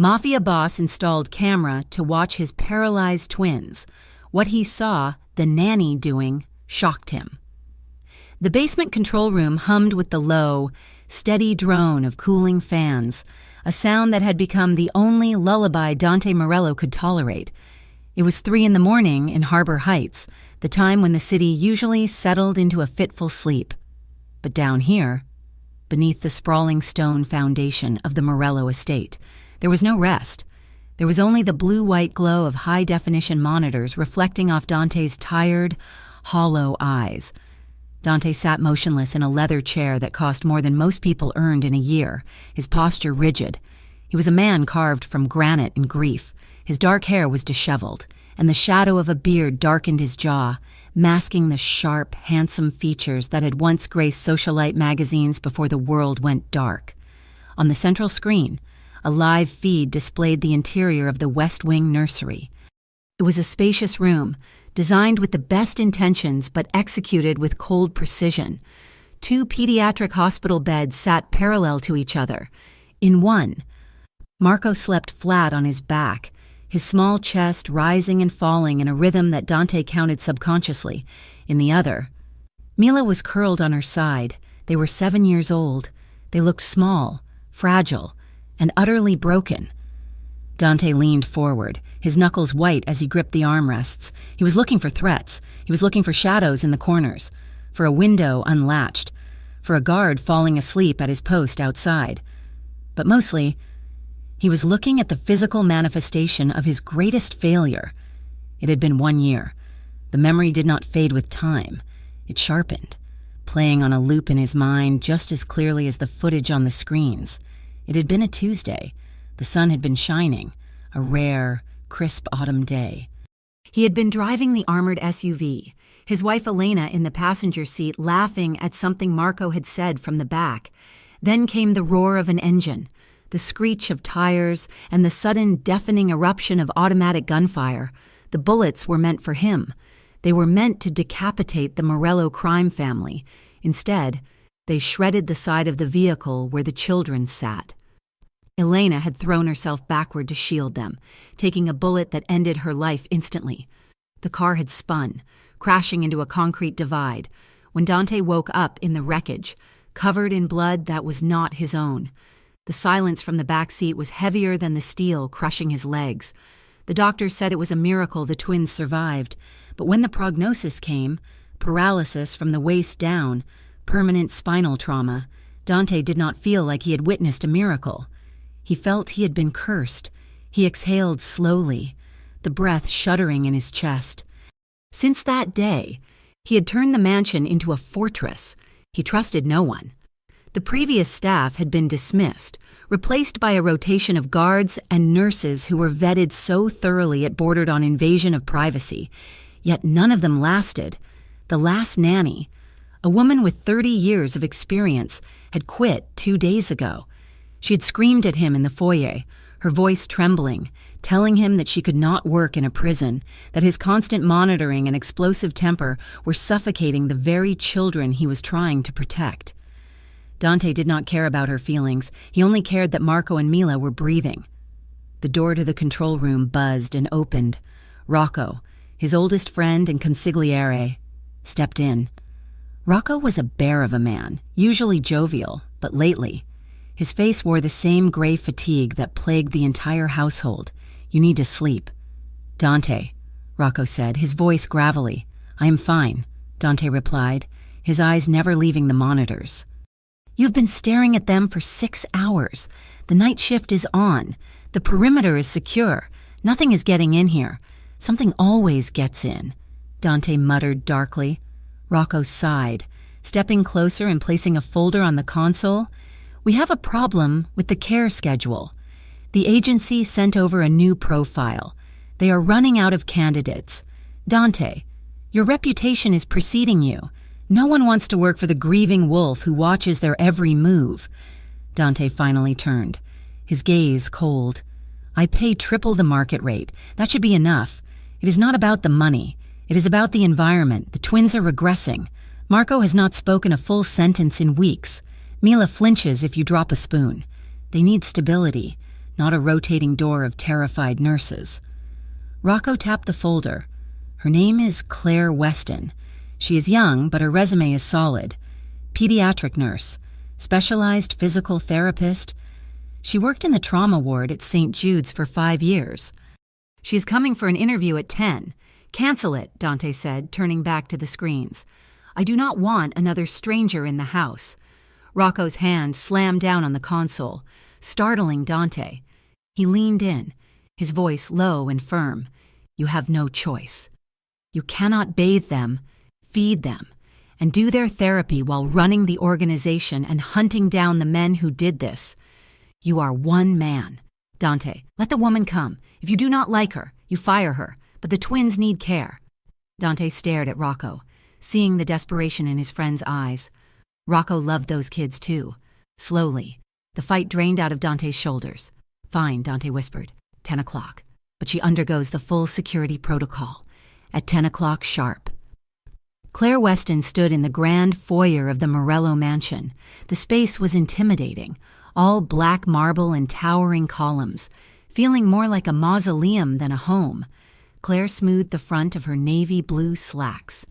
Mafia boss installed camera to watch his paralyzed twins. What he saw the nanny doing shocked him. The basement control room hummed with the low, steady drone of cooling fans, a sound that had become the only lullaby Dante Morello could tolerate. It was 3 a.m. in Harbor Heights, the time when the city usually settled into a fitful sleep. But down here, beneath the sprawling stone foundation of the Morello estate, there was no rest. There was only the blue-white glow of high-definition monitors reflecting off Dante's tired, hollow eyes. Dante sat motionless in a leather chair that cost more than most people earned in a year, his posture rigid. He was a man carved from granite and grief. His dark hair was disheveled, and the shadow of a beard darkened his jaw, masking the sharp, handsome features that had once graced socialite magazines before the world went dark. On the central screen, a live feed displayed the interior of the West Wing nursery. It was a spacious room, designed with the best intentions but executed with cold precision. 2 pediatric hospital beds sat parallel to each other. In one, Marco slept flat on his back, his small chest rising and falling in a rhythm that Dante counted subconsciously. In the other, Mila was curled on her side. They were 7 years old. They looked small, fragile, and utterly broken. Dante leaned forward, his knuckles white as he gripped the armrests. He was looking for threats. He was looking for shadows in the corners, for a window unlatched, for a guard falling asleep at his post outside. But mostly, he was looking at the physical manifestation of his greatest failure. It had been 1 year. The memory did not fade with time. It sharpened, playing on a loop in his mind just as clearly as the footage on the screens. It had been a Tuesday. The sun had been shining, a rare, crisp autumn day. He had been driving the armored SUV, his wife Elena in the passenger seat laughing at something Marco had said from the back. Then came the roar of an engine, the screech of tires, and the sudden deafening eruption of automatic gunfire. The bullets were meant for him. They were meant to decapitate the Morello crime family. Instead, they shredded the side of the vehicle where the children sat. Elena had thrown herself backward to shield them, taking a bullet that ended her life instantly. The car had spun, crashing into a concrete divide, when Dante woke up in the wreckage, covered in blood that was not his own. The silence from the back seat was heavier than the steel crushing his legs. The doctors said it was a miracle the twins survived, but when the prognosis came, paralysis from the waist down, permanent spinal trauma, Dante did not feel like he had witnessed a miracle. He felt he had been cursed. He exhaled slowly, the breath shuddering in his chest. Since that day, he had turned the mansion into a fortress. He trusted no one. The previous staff had been dismissed, replaced by a rotation of guards and nurses who were vetted so thoroughly it bordered on invasion of privacy. Yet none of them lasted. The last nanny, a woman with 30 years of experience, had quit 2 days ago. She had screamed at him in the foyer, her voice trembling, telling him that she could not work in a prison, that his constant monitoring and explosive temper were suffocating the very children he was trying to protect. Dante did not care about her feelings. He only cared that Marco and Mila were breathing. The door to the control room buzzed and opened. Rocco, his oldest friend and consigliere, stepped in. Rocco was a bear of a man, usually jovial, but lately, his face wore the same gray fatigue that plagued the entire household. "You need to sleep." "Dante," Rocco said, his voice gravelly. "I am fine," Dante replied, his eyes never leaving the monitors. "You've been staring at them for 6 hours. The night shift is on. The perimeter is secure. Nothing is getting in here. Something always gets in," Dante muttered darkly. Rocco sighed, stepping closer and placing a folder on the console. "We have a problem with the care schedule. The agency sent over a new profile. They are running out of candidates. Dante, your reputation is preceding you. No one wants to work for the grieving wolf who watches their every move." Dante finally turned, his gaze cold. "I pay triple the market rate. That should be enough. It is not about the money. It is about the environment. The twins are regressing. Marco has not spoken a full sentence in weeks. Mila flinches if you drop a spoon. They need stability, not a rotating door of terrified nurses. Rocco tapped the folder. Her name is Claire Weston. She is young, but her resume is solid. Pediatric nurse, specialized physical therapist. She worked in the trauma ward at St. Jude's for 5 years. She is coming for an interview at 10. Cancel it, Dante said, turning back to the screens. I do not want another stranger in the house. Rocco's hand slammed down on the console, startling Dante. He leaned in, his voice low and firm. You have no choice. You cannot bathe them, feed them, and do their therapy while running the organization and hunting down the men who did this. You are one man. Dante, let the woman come. If you do not like her, you fire her, but the twins need care. Dante stared at Rocco, seeing the desperation in his friend's eyes. Rocco loved those kids too. Slowly, the fight drained out of Dante's shoulders. Fine, Dante whispered. 10 o'clock. But she undergoes the full security protocol. At 10 o'clock sharp. Claire Weston stood in the grand foyer of the Morello mansion. The space was intimidating, all black marble and towering columns, feeling more like a mausoleum than a home. Claire smoothed the front of her navy blue slacks.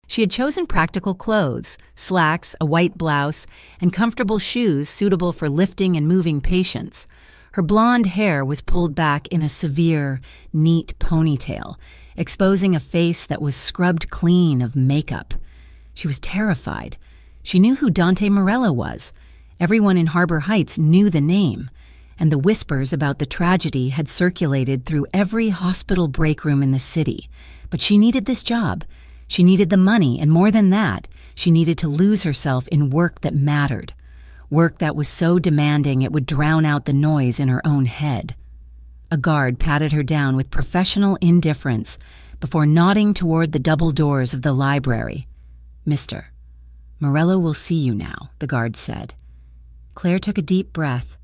She had chosen practical clothes, slacks, a white blouse, and comfortable shoes suitable for lifting and moving patients. Her blonde hair was pulled back in a severe, neat ponytail, exposing a face that was scrubbed clean of makeup. She was terrified. She knew who Dante Morello was. Everyone in Harbor Heights knew the name, and the whispers about the tragedy had circulated through every hospital break room in the city. But she needed this job. She needed the money, and more than that, she needed to lose herself in work that mattered. Work that was so demanding it would drown out the noise in her own head. A guard patted her down with professional indifference before nodding toward the double doors of the library. Mister, Morello will see you now, the guard said. Claire took a deep breath,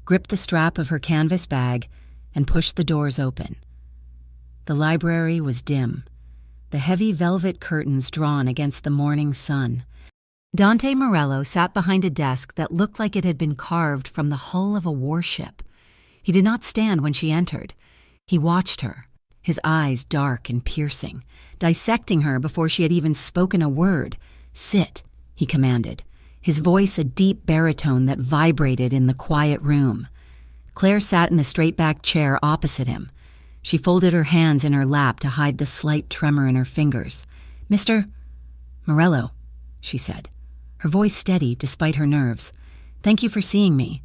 gripped the strap of her canvas bag, and pushed the doors open. The library was dim, the heavy velvet curtains drawn against the morning sun. Dante Morello sat behind a desk that looked like it had been carved from the hull of a warship. He did not stand when she entered. He watched her, his eyes dark and piercing, dissecting her before she had even spoken a word. Sit, he commanded, his voice a deep baritone that vibrated in the quiet room. Claire sat in the straight-backed chair opposite him. She folded her hands in her lap to hide the slight tremor in her fingers. Mr. Morello, she said, her voice steady despite her nerves. Thank you for seeing me.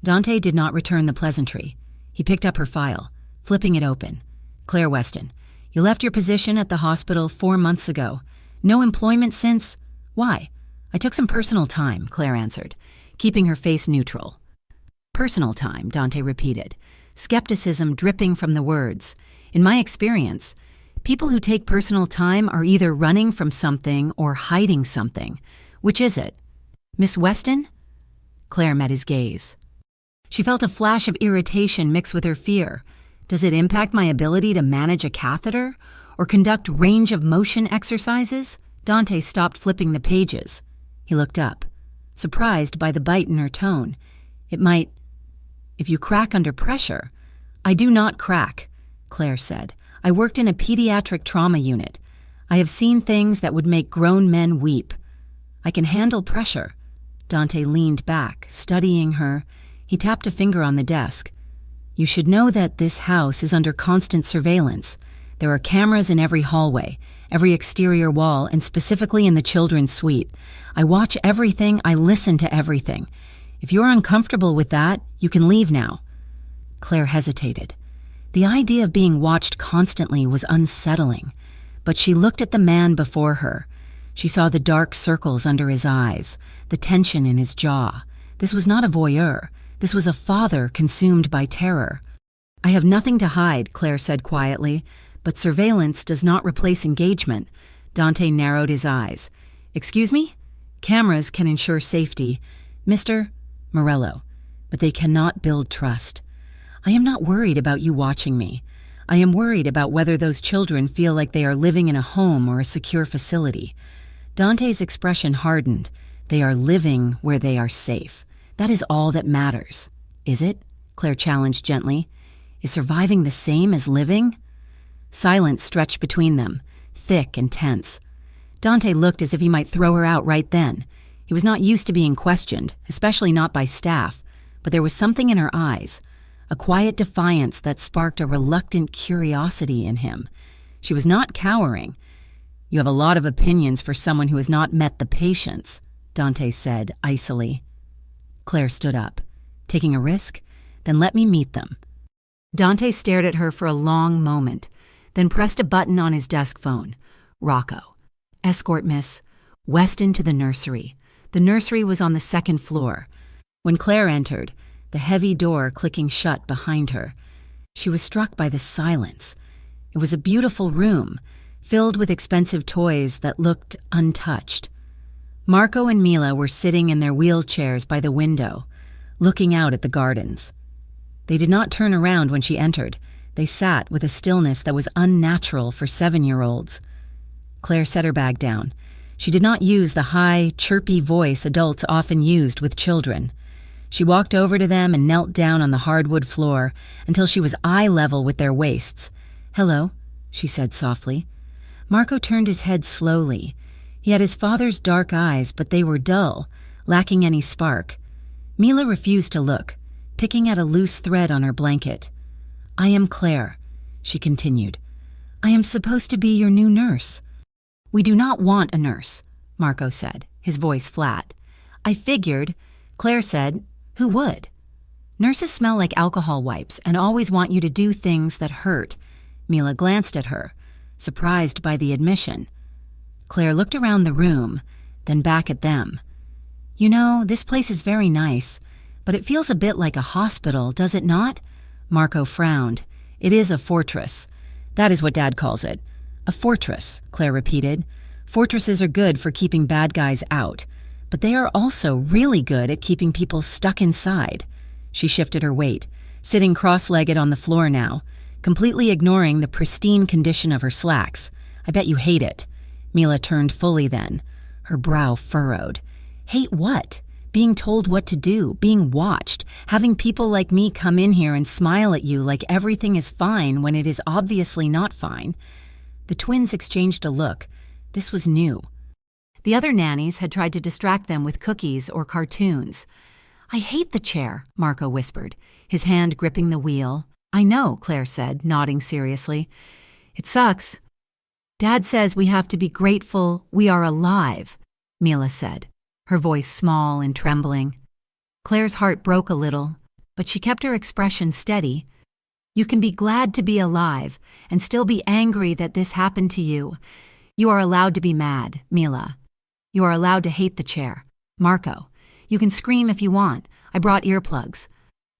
Dante did not return the pleasantry. He picked up her file, flipping it open. Claire Weston, you left your position at the hospital 4 months ago. No employment since? Why? I took some personal time, Claire answered, keeping her face neutral. Personal time, Dante repeated, skepticism dripping from the words. In my experience, people who take personal time are either running from something or hiding something. Which is it? Miss Weston? Claire met his gaze. She felt a flash of irritation mixed with her fear. Does it impact my ability to manage a catheter or conduct range of motion exercises? Dante stopped flipping the pages. He looked up, surprised by the bite in her tone. It might, if you crack under pressure. I do not crack, Claire said. I worked in a pediatric trauma unit. I have seen things that would make grown men weep. I can handle pressure. Dante leaned back, studying her. He tapped a finger on the desk. You should know that this house is under constant surveillance. There are cameras in every hallway, every exterior wall, and specifically in the children's suite. I watch everything, I listen to everything. If you're uncomfortable with that, you can leave now. Claire hesitated. The idea of being watched constantly was unsettling, but she looked at the man before her. She saw the dark circles under his eyes, the tension in his jaw. This was not a voyeur. This was a father consumed by terror. I have nothing to hide, Claire said quietly, but surveillance does not replace engagement. Dante narrowed his eyes. Excuse me? Cameras can ensure safety. Mr. Morello, but they cannot build trust. I am not worried about you watching me. I am worried about whether those children feel like they are living in a home or a secure facility. Dante's expression hardened. They are living where they are safe. That is all that matters. Is it? Claire challenged gently. Is surviving the same as living? Silence stretched between them, thick and tense. Dante looked as if he might throw her out right then. He was not used to being questioned, especially not by staff, but there was something in her eyes, a quiet defiance that sparked a reluctant curiosity in him. She was not cowering. You have a lot of opinions for someone who has not met the patients, Dante said icily. Claire stood up. Taking a risk? Then let me meet them. Dante stared at her for a long moment, then pressed a button on his desk phone. Rocco. Escort, miss. Weston to the nursery. The nursery was on the second floor. When Claire entered, the heavy door clicking shut behind her, she was struck by the silence. It was a beautiful room, filled with expensive toys that looked untouched. Marco and Mila were sitting in their wheelchairs by the window, looking out at the gardens. They did not turn around when she entered. They sat with a stillness that was unnatural for 7-year-olds. Claire set her bag down. She did not use the high, chirpy voice adults often used with children. She walked over to them and knelt down on the hardwood floor until she was eye level with their waists. "Hello," she said softly. Marco turned his head slowly. He had his father's dark eyes, but they were dull, lacking any spark. Mila refused to look, picking at a loose thread on her blanket. "I am Claire," she continued. "I am supposed to be your new nurse." "We do not want a nurse," Marco said, his voice flat. "I figured," Claire said, "who would?" "Nurses smell like alcohol wipes and always want you to do things that hurt." Mila glanced at her, surprised by the admission. Claire looked around the room, then back at them. "You know, this place is very nice, but it feels a bit like a hospital, does it not?" Marco frowned. "It is a fortress. That is what Dad calls it. A fortress," Claire repeated. "Fortresses are good for keeping bad guys out, but they are also really good at keeping people stuck inside." She shifted her weight, sitting cross-legged on the floor now, completely ignoring the pristine condition of her slacks. "I bet you hate it." Mila turned fully then, her brow furrowed. "Hate what? Being told what to do, being watched, having people like me come in here and smile at you like everything is fine when it is obviously not fine." The twins exchanged a look. This was new. The other nannies had tried to distract them with cookies or cartoons. "I hate the chair," Marco whispered, his hand gripping the wheel. "I know," Claire said, nodding seriously. "It sucks." "Dad says we have to be grateful we are alive," Mila said, her voice small and trembling. Claire's heart broke a little, but she kept her expression steady. "You can be glad to be alive and still be angry that this happened to you. You are allowed to be mad, Mila. You are allowed to hate the chair. Marco, you can scream if you want. I brought earplugs."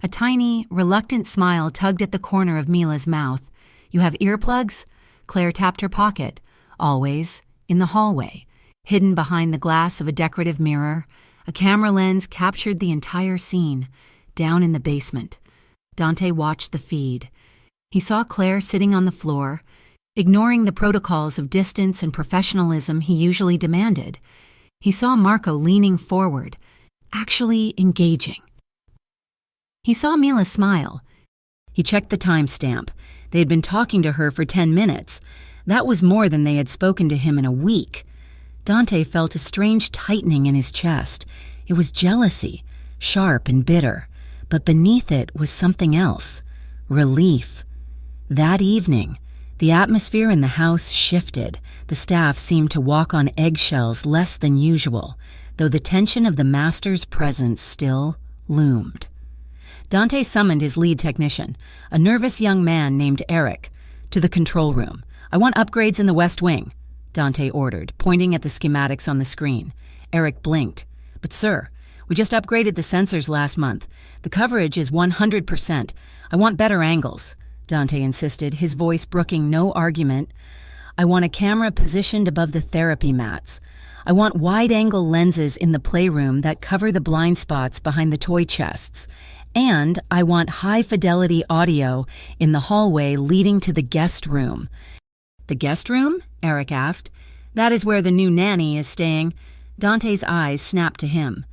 A tiny, reluctant smile tugged at the corner of Mila's mouth. "You have earplugs?" Claire tapped her pocket. "Always. In the hallway. Hidden behind the glass of a decorative mirror. A camera lens captured the entire scene. Down in the basement." Dante watched the feed. He saw Claire sitting on the floor, ignoring the protocols of distance and professionalism he usually demanded. He saw Marco leaning forward, actually engaging. He saw Mila smile. He checked the timestamp. They had been talking to her for 10 minutes. That was more than they had spoken to him in a week. Dante felt a strange tightening in his chest. It was jealousy, sharp and bitter. But beneath it was something else. Relief. That evening, the atmosphere in the house shifted. The staff seemed to walk on eggshells less than usual, though the tension of the master's presence still loomed. Dante summoned his lead technician, a nervous young man named Eric, to the control room. "I want upgrades in the West Wing," Dante ordered, pointing at the schematics on the screen. Eric blinked. "But sir, we just upgraded the sensors last month. The coverage is 100%. I want better angles," Dante insisted, his voice brooking no argument. "I want a camera positioned above the therapy mats. I want wide-angle lenses in the playroom that cover the blind spots behind the toy chests. And I want high-fidelity audio in the hallway leading to the guest room." "The guest room?" Eric asked. "That is where the new nanny is staying." Dante's eyes snapped to him.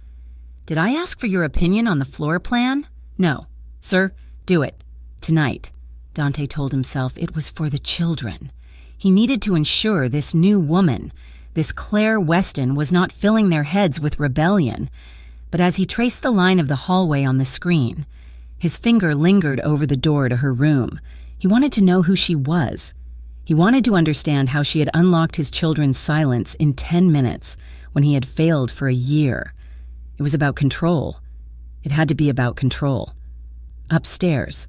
"Did I ask for your opinion on the floor plan?" "No," "Sir, do it. Tonight." Dante told himself it was for the children. He needed to ensure this new woman, this Claire Weston, was not filling their heads with rebellion. But as he traced the line of the hallway on the screen, his finger lingered over the door to her room. He wanted to know who she was. He wanted to understand how she had unlocked his children's silence in 10 minutes when he had failed for a year. It was about control. It had to be about control. Upstairs,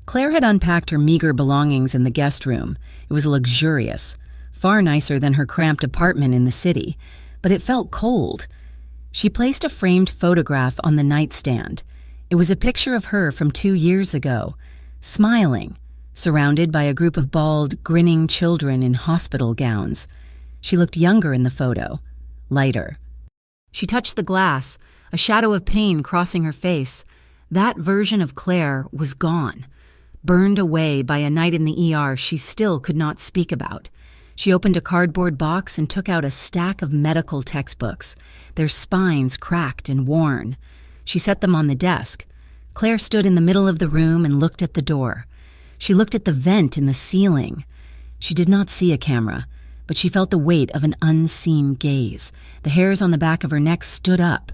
Claire had unpacked her meager belongings in the guest room. It was luxurious, far nicer than her cramped apartment in the city, but it felt cold. She placed a framed photograph on the nightstand. It was a picture of her from 2 years ago, smiling, surrounded by a group of bald, grinning children in hospital gowns. She looked younger in the photo, lighter. She touched the glass, a shadow of pain crossing her face. That version of Claire was gone, burned away by a night in the ER she still could not speak about. She opened a cardboard box and took out a stack of medical textbooks, their spines cracked and worn. She set them on the desk. Claire stood in the middle of the room and looked at the door. She looked at the vent in the ceiling. She did not see a camera, but she felt the weight of an unseen gaze. The hairs on the back of her neck stood up.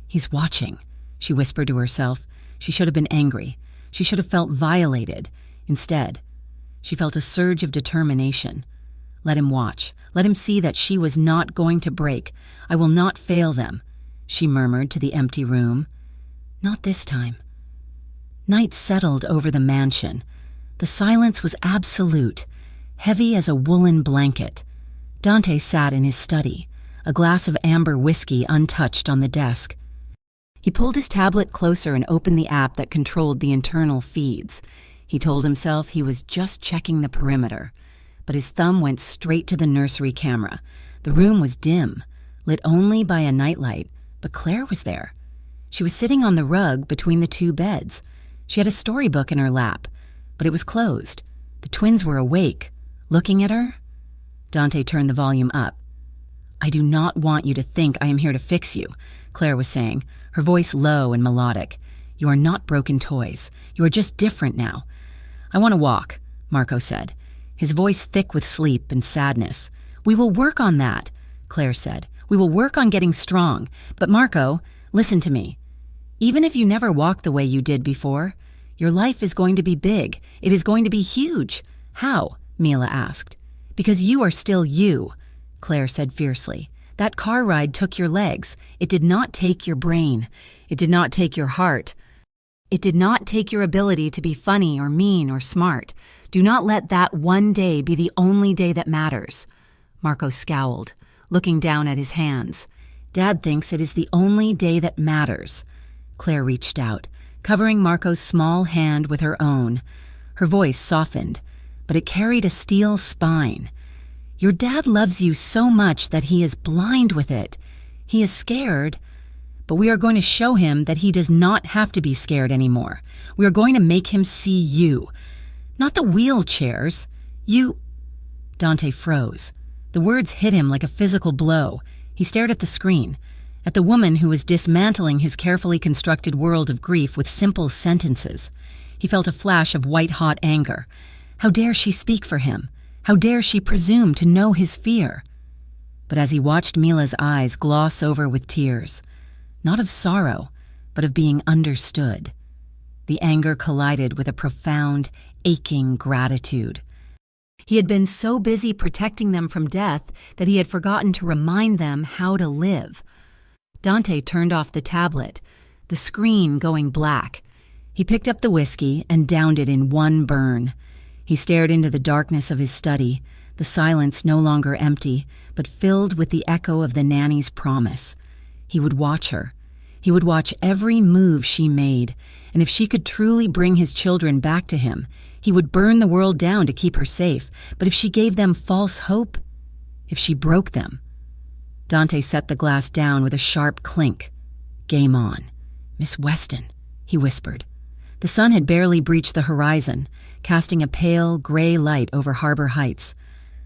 "He's watching," she whispered to herself. She should have been angry. She should have felt violated. Instead, she felt a surge of determination. Let him watch. Let him see that she was not going to break. "I will not fail them," she murmured to the empty room. Not this time. Night settled over the mansion. The silence was absolute, heavy as a woolen blanket. Dante sat in his study, a glass of amber whiskey untouched on the desk. He pulled his tablet closer and opened the app that controlled the internal feeds. He told himself he was just checking the perimeter, but his thumb went straight to the nursery camera. The room was dim, lit only by a nightlight, but Claire was there. She was sitting on the rug between the 2 beds. She had a storybook in her lap, but it was closed. The twins were awake, looking at her. Dante turned the volume up. "I do not want you to think I am here to fix you," Claire was saying, her voice low and melodic. "You are not broken toys. You are just different now." "I want to walk," Marco said, his voice thick with sleep and sadness. "We will work on that," Claire said. "We will work on getting strong. But Marco, listen to me. Even if you never walk the way you did before, your life is going to be big. It is going to be huge." "How?" Mila asked. "Because you are still you," Claire said fiercely. "That car ride took your legs. It did not take your brain. It did not take your heart. It did not take your ability to be funny or mean or smart. Do not let that one day be the only day that matters." Marco scowled, looking down at his hands. "Dad thinks it is the only day that matters." Claire reached out, covering Marco's small hand with her own. Her voice softened, but it carried a steel spine. "Your dad loves you so much that he is blind with it. He is scared, but we are going to show him that he does not have to be scared anymore. We are going to make him see you. Not the wheelchairs. You—" Dante froze. The words hit him like a physical blow. He stared at the screen, at the woman who was dismantling his carefully constructed world of grief with simple sentences. He felt a flash of white-hot anger. How dare she speak for him? How dare she presume to know his fear? But as he watched Mila's eyes gloss over with tears, not of sorrow, but of being understood, the anger collided with a profound, aching gratitude. He had been so busy protecting them from death that he had forgotten to remind them how to live. Dante turned off the tablet, the screen going black. He picked up the whiskey and downed it in one burn. He stared into the darkness of his study, the silence no longer empty, but filled with the echo of the nanny's promise. He would watch her. He would watch every move she made, and if she could truly bring his children back to him, he would burn the world down to keep her safe. But if she gave them false hope, if she broke them— Dante set the glass down with a sharp clink. "Game on. Miss Weston," he whispered. The sun had barely breached the horizon, casting a pale, gray light over Harbor Heights.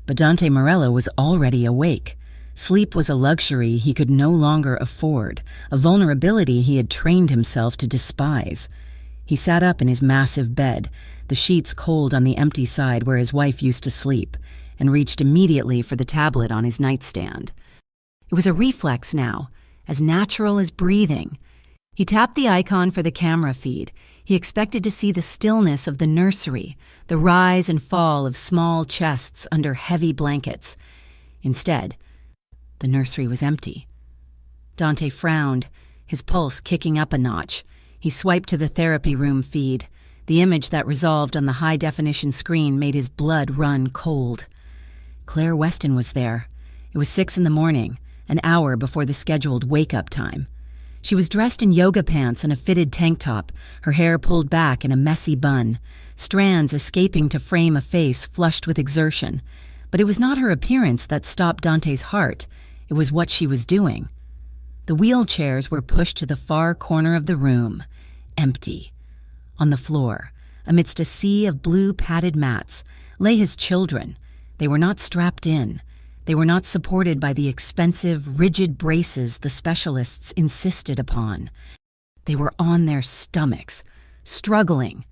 But Dante Morello was already awake. Sleep was a luxury he could no longer afford, a vulnerability he had trained himself to despise. He sat up in his massive bed, the sheets cold on the empty side where his wife used to sleep, and reached immediately for the tablet on his nightstand. It was a reflex now, as natural as breathing. He tapped the icon for the camera feed. He expected to see the stillness of the nursery, the rise and fall of small chests under heavy blankets. Instead, the nursery was empty. Dante frowned, his pulse kicking up a notch. He swiped to the therapy room feed. The image that resolved on the high-definition screen made his blood run cold. Claire Weston was there. It was 6 a.m, an hour before the scheduled wake-up time. She was dressed in yoga pants and a fitted tank top, her hair pulled back in a messy bun, strands escaping to frame a face flushed with exertion. But it was not her appearance that stopped Dante's heart. It was what she was doing. The wheelchairs were pushed to the far corner of the room, empty. On the floor, amidst a sea of blue padded mats, lay his children. They were not strapped in. They were not supported by the expensive, rigid braces the specialists insisted upon. They were on their stomachs, struggling.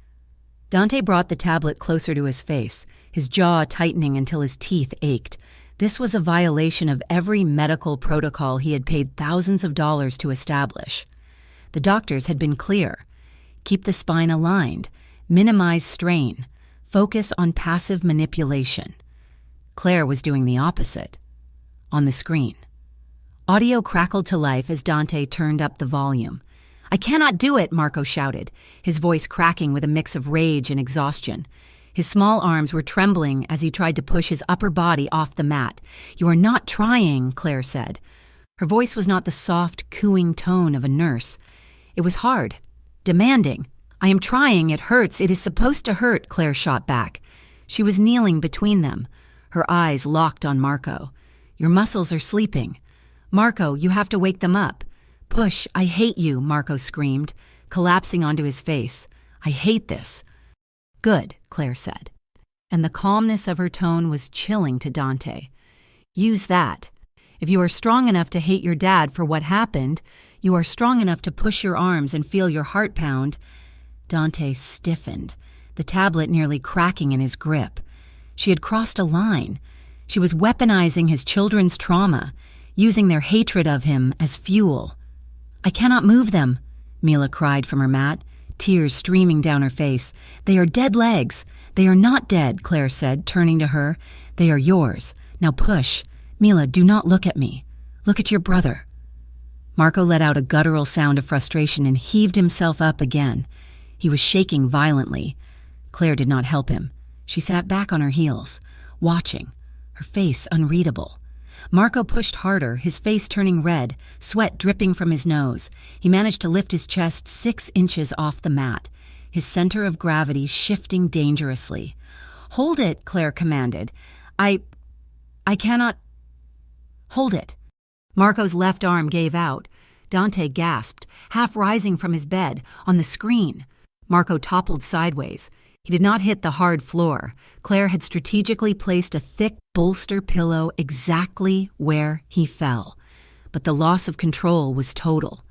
Dante brought the tablet closer to his face, his jaw tightening until his teeth ached. This was a violation of every medical protocol he had paid thousands of dollars to establish. The doctors had been clear. Keep the spine aligned, minimize strain, focus on passive manipulation. Claire was doing the opposite. On the screen, audio crackled to life as Dante turned up the volume. "I cannot do it," Marco shouted, his voice cracking with a mix of rage and exhaustion. His small arms were trembling as he tried to push his upper body off the mat. "You are not trying," Claire said. Her voice was not the soft, cooing tone of a nurse. It was hard, demanding. "I am trying, it hurts, it is supposed to hurt," Claire shot back. She was kneeling between them, her eyes locked on Marco. "Your muscles are sleeping. Marco, you have to wake them up." "Push, I hate you," Marco screamed, collapsing onto his face. "I hate this." "Good," Claire said, and the calmness of her tone was chilling to Dante. "Use that. If you are strong enough to hate your dad for what happened, you are strong enough to push your arms and feel your heart pound." Dante stiffened, the tablet nearly cracking in his grip. She had crossed a line. She was weaponizing his children's trauma, using their hatred of him as fuel. "I cannot move them," Mila cried from her mat, tears streaming down her face. "They are dead legs." "They are not dead," Claire said, turning to her. "They are yours. Now push. Mila, do not look at me. Look at your brother." Marco let out a guttural sound of frustration and heaved himself up again. He was shaking violently. Claire did not help him. She sat back on her heels, watching, her face unreadable. Marco pushed harder, his face turning red, sweat dripping from his nose. He managed to lift his chest 6 inches off the mat, his center of gravity shifting dangerously. "Hold it," Claire commanded. I cannot... "Hold it." Marco's left arm gave out. Dante gasped, half rising from his bed, on the screen. Marco toppled sideways. He did not hit the hard floor. Claire had strategically placed a thick bolster pillow exactly where he fell. But the loss of control was total.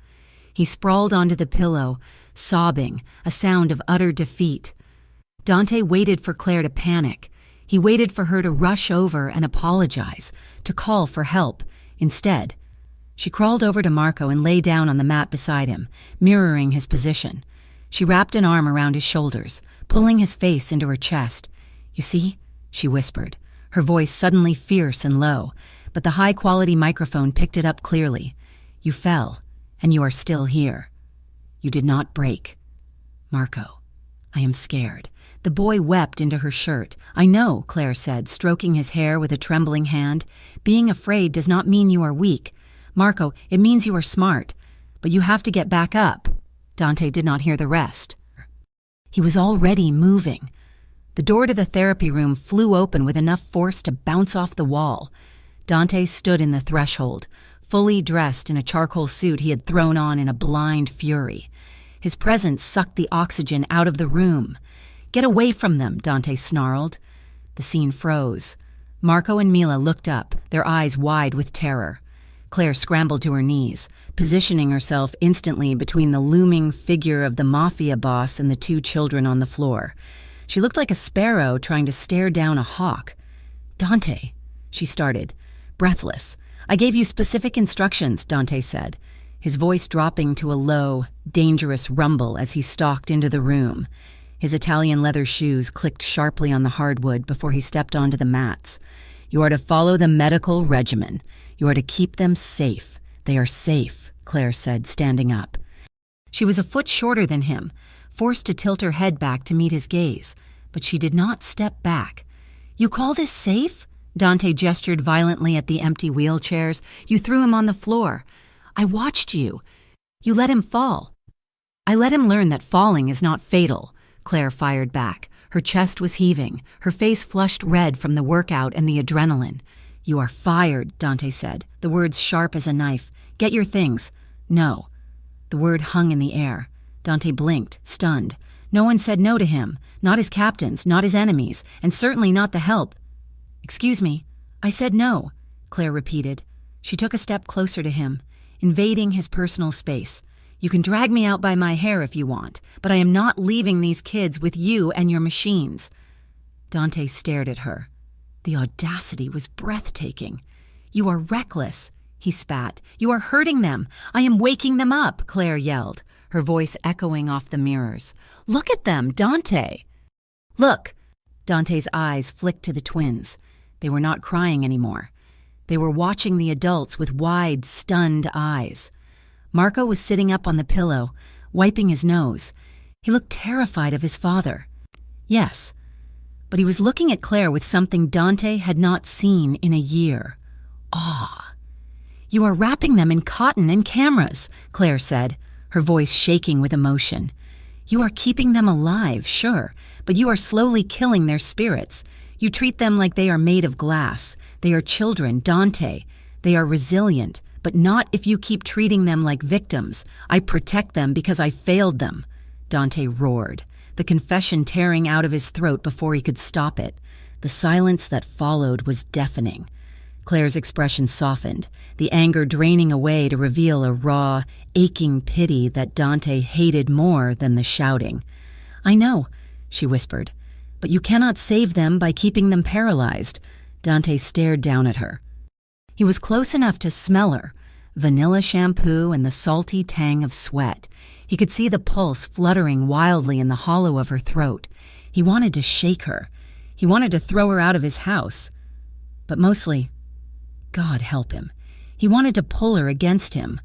He sprawled onto the pillow, sobbing, a sound of utter defeat. Dante waited for Claire to panic. He waited for her to rush over and apologize, to call for help. Instead, she crawled over to Marco and lay down on the mat beside him, mirroring his position. She wrapped an arm around his shoulders, pulling his face into her chest. "You see?" she whispered, her voice suddenly fierce and low, but the high-quality microphone picked it up clearly. "You fell, and you are still here. You did not break. Marco, I am scared." The boy wept into her shirt. "I know," Claire said, stroking his hair with a trembling hand. "Being afraid does not mean you are weak. Marco, it means you are smart. But you have to get back up." Dante did not hear the rest. He was already moving. The door to the therapy room flew open with enough force to bounce off the wall. Dante stood in the threshold, fully dressed in a charcoal suit he had thrown on in a blind fury. His presence sucked the oxygen out of the room. "Get away from them," Dante snarled. The scene froze. Marco and Mila looked up, their eyes wide with terror. Claire scrambled to her knees, positioning herself instantly between the looming figure of the Mafia boss and the two children on the floor. She looked like a sparrow trying to stare down a hawk. "Dante," she started, breathless. "I gave you specific instructions," Dante said, his voice dropping to a low, dangerous rumble as he stalked into the room. His Italian leather shoes clicked sharply on the hardwood before he stepped onto the mats. "You are to follow the medical regimen. You are to keep them safe. They are safe," Claire said, standing up. She was a foot shorter than him, forced to tilt her head back to meet his gaze, but she did not step back. "You call this safe?" Dante gestured violently at the empty wheelchairs. "You threw him on the floor. I watched you. You let him fall." "I let him learn that falling is not fatal," Claire fired back. Her chest was heaving, her face flushed red from the workout and the adrenaline. "You are fired," Dante said, the words sharp as a knife. "Get your things." "No." The word hung in the air. Dante blinked, stunned. No one said no to him, not his captains, not his enemies, and certainly not the help. "Excuse me, I said no," Claire repeated. She took a step closer to him, invading his personal space. "You can drag me out by my hair if you want, but I am not leaving these kids with you and your machines." Dante stared at her. The audacity was breathtaking. "You are reckless," he spat. "You are hurting them. I am waking them up," Claire yelled, her voice echoing off the mirrors. "Look at them, Dante." "Look." Dante's eyes flicked to the twins. They were not crying anymore. They were watching the adults with wide, stunned eyes. Marco was sitting up on the pillow, wiping his nose. He looked terrified of his father. Yes, but he was looking at Claire with something Dante had not seen in a year. Awe. "You are wrapping them in cotton and cameras," Claire said, her voice shaking with emotion. "You are keeping them alive, sure, but you are slowly killing their spirits. You treat them like they are made of glass. They are children, Dante. They are resilient, but not if you keep treating them like victims. I protect them because I failed them," Dante roared, the confession tearing out of his throat before he could stop it. The silence that followed was deafening. Claire's expression softened, the anger draining away to reveal a raw, aching pity that Dante hated more than the shouting. "I know," she whispered, "but you cannot save them by keeping them paralyzed." Dante stared down at her. He was close enough to smell her, vanilla shampoo and the salty tang of sweat. He could see the pulse fluttering wildly in the hollow of her throat. He wanted to shake her. He wanted to throw her out of his house. But mostly, God help him, he wanted to pull her against him.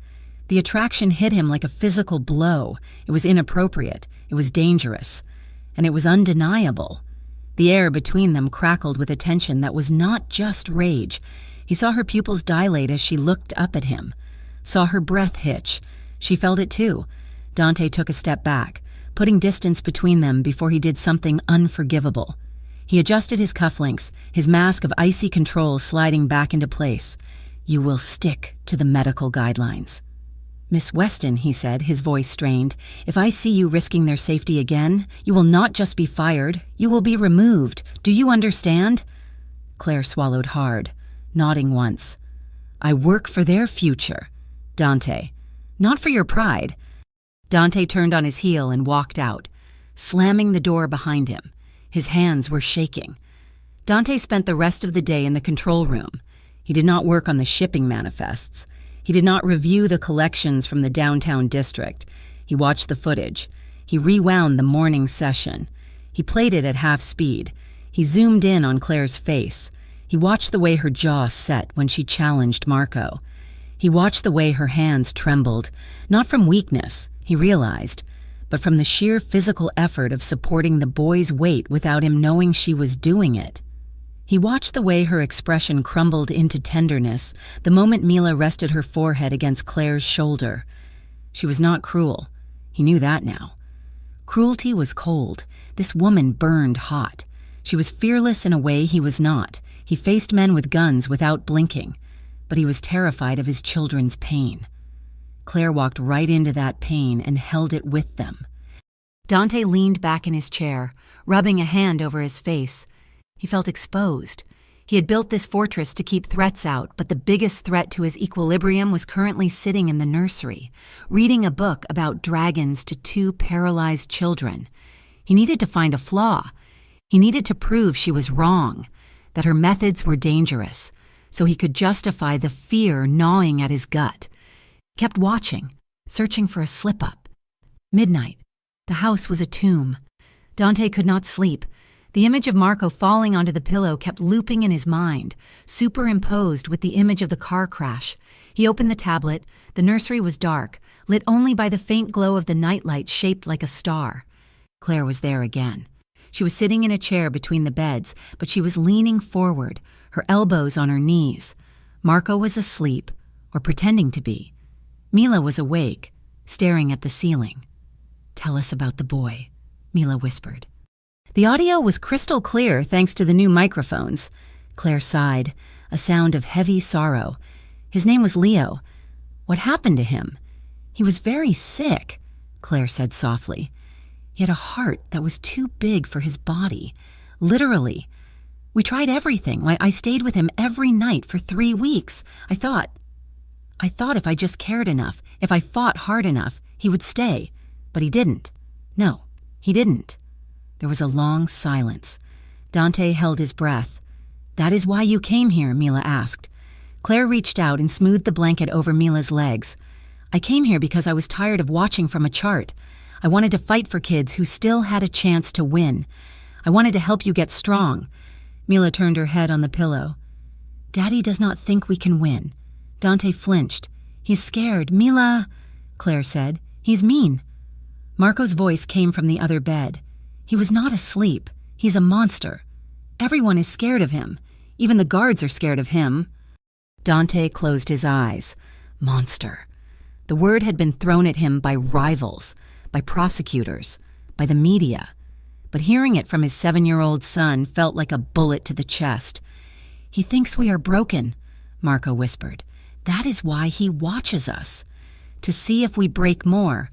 The attraction hit him like a physical blow. It was inappropriate. It was dangerous. And it was undeniable. The air between them crackled with a tension that was not just rage. He saw her pupils dilate as she looked up at him. Saw her breath hitch. She felt it too. Dante took a step back, putting distance between them before he did something unforgivable. He adjusted his cufflinks, his mask of icy control sliding back into place. "You will stick to the medical guidelines." "Miss Weston," he said, his voice strained, "if I see you risking their safety again, you will not just be fired, you will be removed. Do you understand?" Claire swallowed hard, nodding once. "I work for their future, Dante, not for your pride." Dante turned on his heel and walked out, slamming the door behind him. His hands were shaking. Dante spent the rest of the day in the control room. He did not work on the shipping manifests. He did not review the collections from the downtown district. He watched the footage. He rewound the morning session. He played it at half speed. He zoomed in on Claire's face. He watched the way her jaw set when she challenged Marco. He watched the way her hands trembled, not from weakness, he realized, but from the sheer physical effort of supporting the boy's weight without him knowing she was doing it. He watched the way her expression crumbled into tenderness the moment Mila rested her forehead against Claire's shoulder. She was not cruel. He knew that now. Cruelty was cold. This woman burned hot. She was fearless in a way he was not. He faced men with guns without blinking, but he was terrified of his children's pain. Claire walked right into that pain and held it with them. Dante leaned back in his chair, rubbing a hand over his face. He felt exposed. He had built this fortress to keep threats out, but the biggest threat to his equilibrium was currently sitting in the nursery, reading a book about dragons to two paralyzed children. He needed to find a flaw. He needed to prove she was wrong, that her methods were dangerous, so he could justify the fear gnawing at his gut. He kept watching, searching for a slip-up. Midnight. The house was a tomb. Dante could not sleep. The image of Marco falling onto the pillow kept looping in his mind, superimposed with the image of the car crash. He opened the tablet. The nursery was dark, lit only by the faint glow of the nightlight shaped like a star. Claire was there again. She was sitting in a chair between the beds, but she was leaning forward, her elbows on her knees. Marco was asleep, or pretending to be. Mila was awake, staring at the ceiling. "Tell us about the boy," Mila whispered. The audio was crystal clear thanks to the new microphones. Claire sighed, a sound of heavy sorrow. His name was Leo. What happened to him? He was very sick, Claire said softly. He had a heart that was too big for his body. Literally. We tried everything. I stayed with him every night for 3 weeks. I thought if I just cared enough, if I fought hard enough, he would stay. But he didn't. No, he didn't. There was a long silence. Dante held his breath. "That is why you came here?" Mila asked. Claire reached out and smoothed the blanket over Mila's legs. "I came here because I was tired of watching from a chart. I wanted to fight for kids who still had a chance to win. I wanted to help you get strong." Mila turned her head on the pillow. "Daddy does not think we can win." Dante flinched. "He's scared." "Mila," Claire said. "He's mean." Marco's voice came from the other bed. "He was not asleep. He's a monster. Everyone is scared of him. Even the guards are scared of him." Dante closed his eyes. Monster. The word had been thrown at him by rivals, by prosecutors, by the media. But hearing it from his 7-year-old son felt like a bullet to the chest. "He thinks we are broken," Marco whispered. "That is why he watches us. To see if we break more."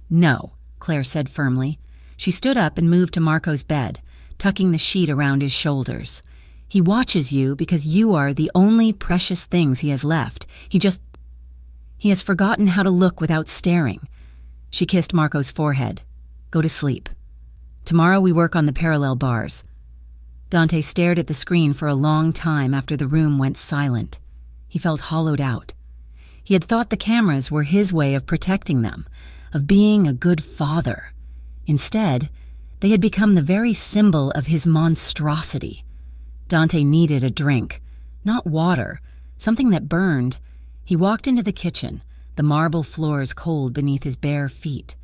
"No," Claire said firmly. She stood up and moved to Marco's bed, tucking the sheet around his shoulders. "He watches you because you are the only precious things he has left. He has forgotten how to look without staring." She kissed Marco's forehead. "Go to sleep. Tomorrow we work on the parallel bars." Dante stared at the screen for a long time after the room went silent. He felt hollowed out. He had thought the cameras were his way of protecting them, of being a good father. Instead, they had become the very symbol of his monstrosity. Dante needed a drink, not water, something that burned. He walked into the kitchen, the marble floors cold beneath his bare feet.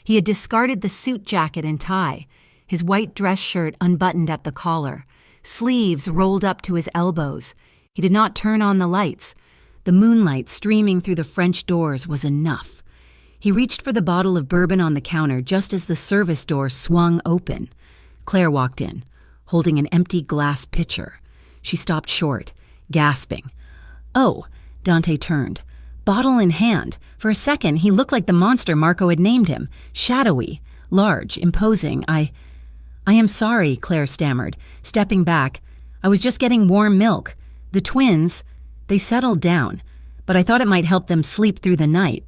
He had discarded the suit jacket and tie, his white dress shirt unbuttoned at the collar, sleeves rolled up to his elbows. He did not turn on the lights. The moonlight streaming through the French doors was enough. He reached for the bottle of bourbon on the counter just as the service door swung open. Claire walked in, holding an empty glass pitcher. She stopped short, gasping. "Oh," Dante turned, bottle in hand. For a second, he looked like the monster Marco had named him, shadowy, large, imposing. I am sorry," Claire stammered, stepping back. "I was just getting warm milk. The twins, they settled down, but I thought it might help them sleep through the night."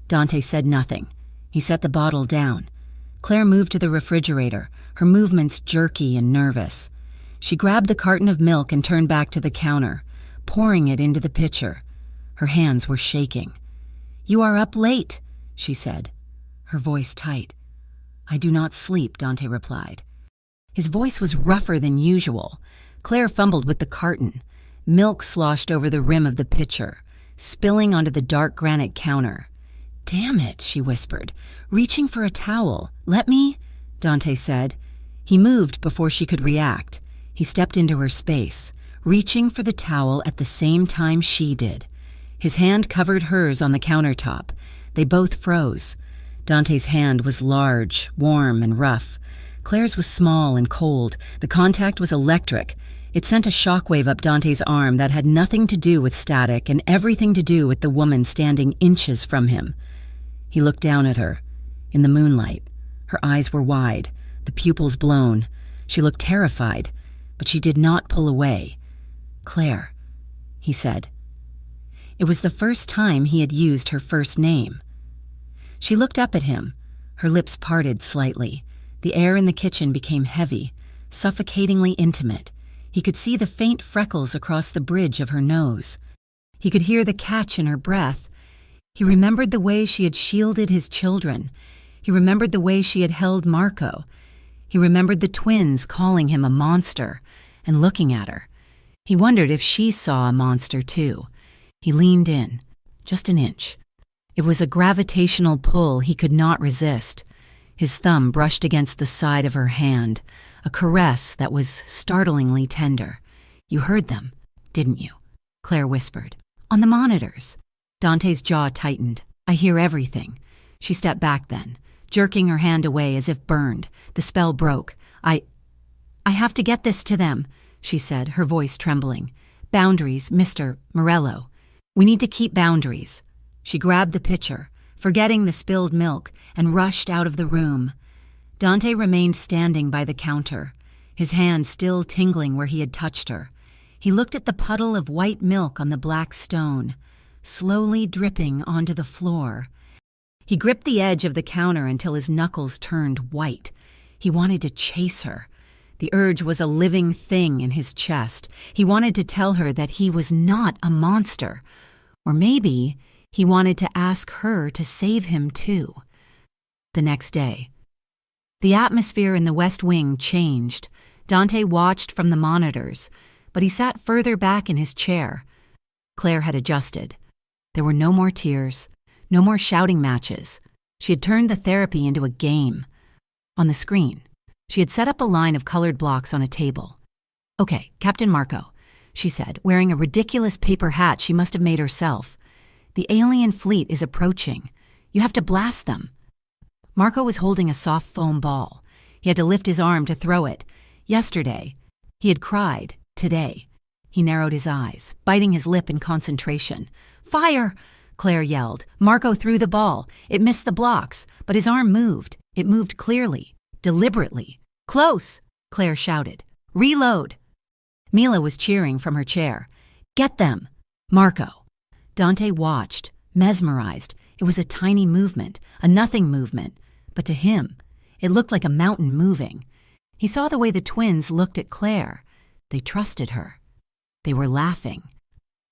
Dante said nothing. He set the bottle down. Claire moved to the refrigerator, her movements jerky and nervous. She grabbed the carton of milk and turned back to the counter, pouring it into the pitcher. Her hands were shaking. "You are up late," she said, her voice tight. "I do not sleep," Dante replied. His voice was rougher than usual. Claire fumbled with the carton. Milk sloshed over the rim of the pitcher, spilling onto the dark granite counter. "Damn it," she whispered, reaching for a towel. "Let me," Dante said. He moved before she could react. He stepped into her space, reaching for the towel at the same time she did. His hand covered hers on the countertop. They both froze. Dante's hand was large, warm, and rough. Claire's was small and cold. The contact was electric. It sent a shockwave up Dante's arm that had nothing to do with static and everything to do with the woman standing inches from him. He looked down at her. In the moonlight, her eyes were wide, the pupils blown. She looked terrified, but she did not pull away. "Claire," he said. It was the first time he had used her first name. She looked up at him, her lips parted slightly. The air in the kitchen became heavy, suffocatingly intimate. He could see the faint freckles across the bridge of her nose. He could hear the catch in her breath. He remembered the way she had shielded his children. He remembered the way she had held Marco. He remembered the twins calling him a monster and looking at her. He wondered if she saw a monster too. He leaned in, just an inch. It was a gravitational pull he could not resist. His thumb brushed against the side of her hand, a caress that was startlingly tender. "You heard them, didn't you?" Claire whispered. "On the monitors." Dante's jaw tightened. "I hear everything." She stepped back then, jerking her hand away as if burned. The spell broke. I have to get this to them," she said, her voice trembling. "Boundaries, Mr. Morello. We need to keep boundaries." She grabbed the pitcher, forgetting the spilled milk, and rushed out of the room. Dante remained standing by the counter, his hand still tingling where he had touched her. He looked at the puddle of white milk on the black stone, slowly dripping onto the floor. He gripped the edge of the counter until his knuckles turned white. He wanted to chase her. The urge was a living thing in his chest. He wanted to tell her that he was not a monster. Or maybe he wanted to ask her to save him too. The next day, the atmosphere in the West Wing changed. Dante watched from the monitors, but he sat further back in his chair. Claire had adjusted. There were no more tears, no more shouting matches. She had turned the therapy into a game. On the screen, she had set up a line of colored blocks on a table. "Okay, Captain Marco," she said, wearing a ridiculous paper hat she must have made herself. "The alien fleet is approaching. You have to blast them." Marco was holding a soft foam ball. He had to lift his arm to throw it. Yesterday, he had cried. Today, he narrowed his eyes, biting his lip in concentration. "Fire!" Claire yelled. Marco threw the ball. It missed the blocks, but his arm moved. It moved clearly, deliberately. "Close!" Claire shouted. "Reload!" Mila was cheering from her chair. "Get them!" "Marco!" Dante watched, mesmerized. It was a tiny movement, a nothing movement. But to him, it looked like a mountain moving. He saw the way the twins looked at Claire. They trusted her. They were laughing.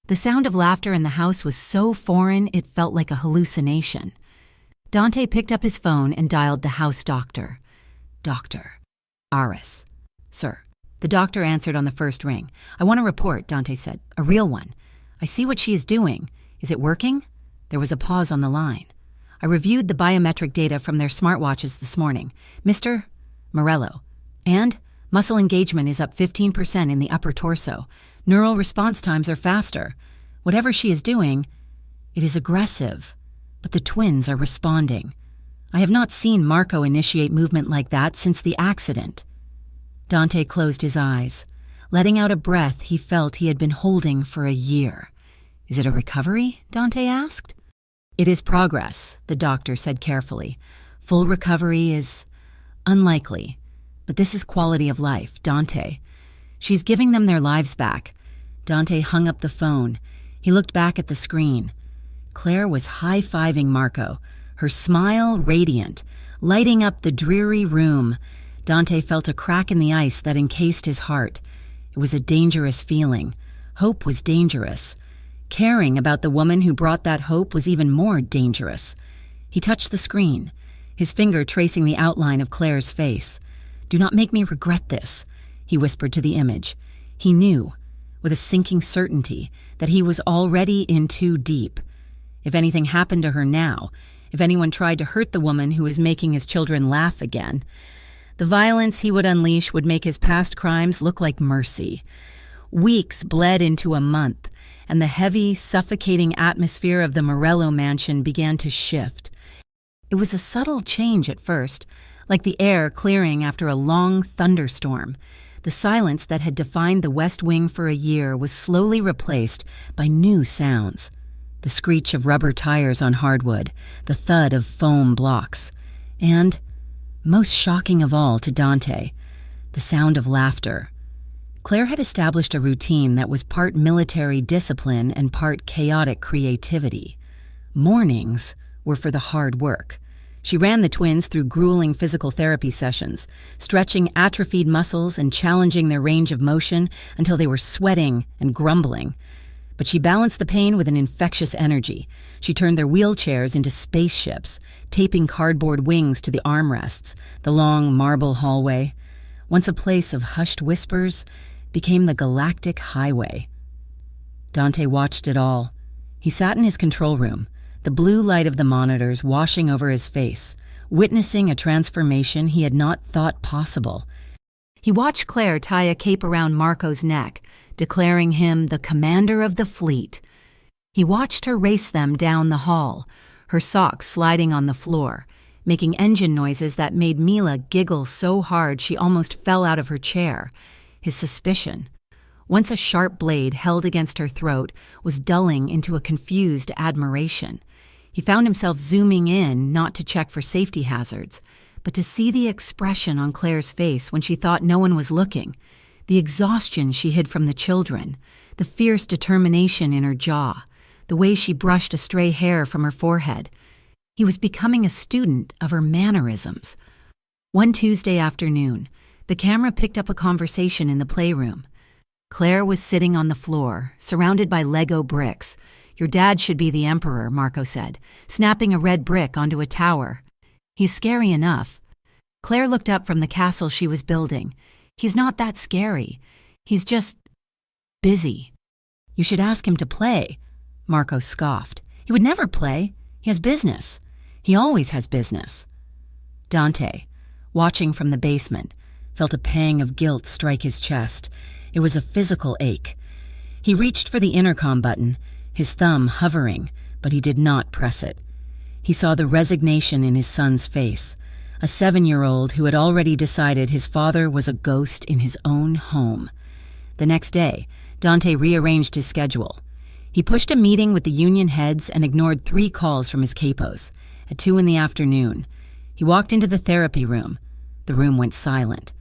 The sound of laughter in the house was so foreign it felt like a hallucination. Dante picked up his phone and dialed the house doctor. "Doctor. Aris." "Sir." The doctor answered on the first ring. "I want a report," Dante said. "A real one. I see what she is doing. Is it working?" There was a pause on the line. "I reviewed the biometric data from their smartwatches this morning. Mr. Morello. And muscle engagement is up 15% in the upper torso. Neural response times are faster. Whatever she is doing, it is aggressive. But the twins are responding. I have not seen Marco initiate movement like that since the accident." Dante closed his eyes, letting out a breath he felt he had been holding for a year. "Is it a recovery?" Dante asked. "It is progress," the doctor said carefully. "Full recovery is unlikely. But this is quality of life, Dante. She's giving them their lives back." Dante hung up the phone. He looked back at the screen. Claire was high-fiving Marco, her smile radiant, lighting up the dreary room. Dante felt a crack in the ice that encased his heart. It was a dangerous feeling. Hope was dangerous. Caring about the woman who brought that hope was even more dangerous. He touched the screen, his finger tracing the outline of Claire's face. "Do not make me regret this," he whispered to the image. He knew, with a sinking certainty, that he was already in too deep. If anything happened to her now, if anyone tried to hurt the woman who was making his children laugh again, the violence he would unleash would make his past crimes look like mercy. Weeks bled into a month, and the heavy, suffocating atmosphere of the Morello mansion began to shift. It was a subtle change at first, like the air clearing after a long thunderstorm. The silence that had defined the West Wing for a year was slowly replaced by new sounds. The screech of rubber tires on hardwood, the thud of foam blocks, and, most shocking of all to Dante, the sound of laughter. Claire had established a routine that was part military discipline and part chaotic creativity. Mornings were for the hard work. She ran the twins through grueling physical therapy sessions, stretching atrophied muscles and challenging their range of motion until they were sweating and grumbling. But she balanced the pain with an infectious energy. She turned their wheelchairs into spaceships, taping cardboard wings to the armrests, the long marble hallway. Once a place of hushed whispers, became the galactic highway. Dante watched it all. He sat in his control room, the blue light of the monitors washing over his face, witnessing a transformation he had not thought possible. He watched Claire tie a cape around Marco's neck, declaring him the commander of the fleet. He watched her race them down the hall, her socks sliding on the floor, making engine noises that made Mila giggle so hard she almost fell out of her chair. His suspicion, once a sharp blade held against her throat, was dulling into a confused admiration. He found himself zooming in not to check for safety hazards, but to see the expression on Claire's face when she thought no one was looking, the exhaustion she hid from the children, the fierce determination in her jaw, the way she brushed a stray hair from her forehead. He was becoming a student of her mannerisms. One Tuesday afternoon, the camera picked up a conversation in the playroom. Claire was sitting on the floor, surrounded by Lego bricks. "Your dad should be the emperor," Marco said, snapping a red brick onto a tower. "He's scary enough." Claire looked up from the castle she was building. "He's not that scary. He's just busy." "You should ask him to play," Marco scoffed. "He would never play. He has business. He always has business." Dante, watching from the basement, felt a pang of guilt strike his chest. It was a physical ache. He reached for the intercom button, his thumb hovering, but he did not press it. He saw the resignation in his son's face, a 7-year-old who had already decided his father was a ghost in his own home. The next day, Dante rearranged his schedule. He pushed a meeting with the union heads and ignored 3 calls from his capos. At 2 in the afternoon, he walked into the therapy room. The room went silent.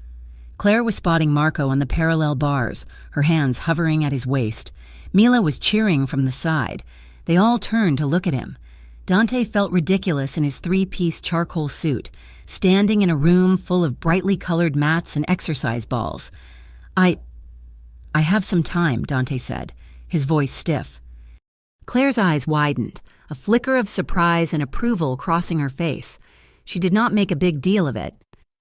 Claire was spotting Marco on the parallel bars, her hands hovering at his waist. Mila was cheering from the side. They all turned to look at him. Dante felt ridiculous in his 3-piece charcoal suit, standing in a room full of brightly colored mats and exercise balls. I have some time," Dante said, his voice stiff. Claire's eyes widened, a flicker of surprise and approval crossing her face. She did not make a big deal of it.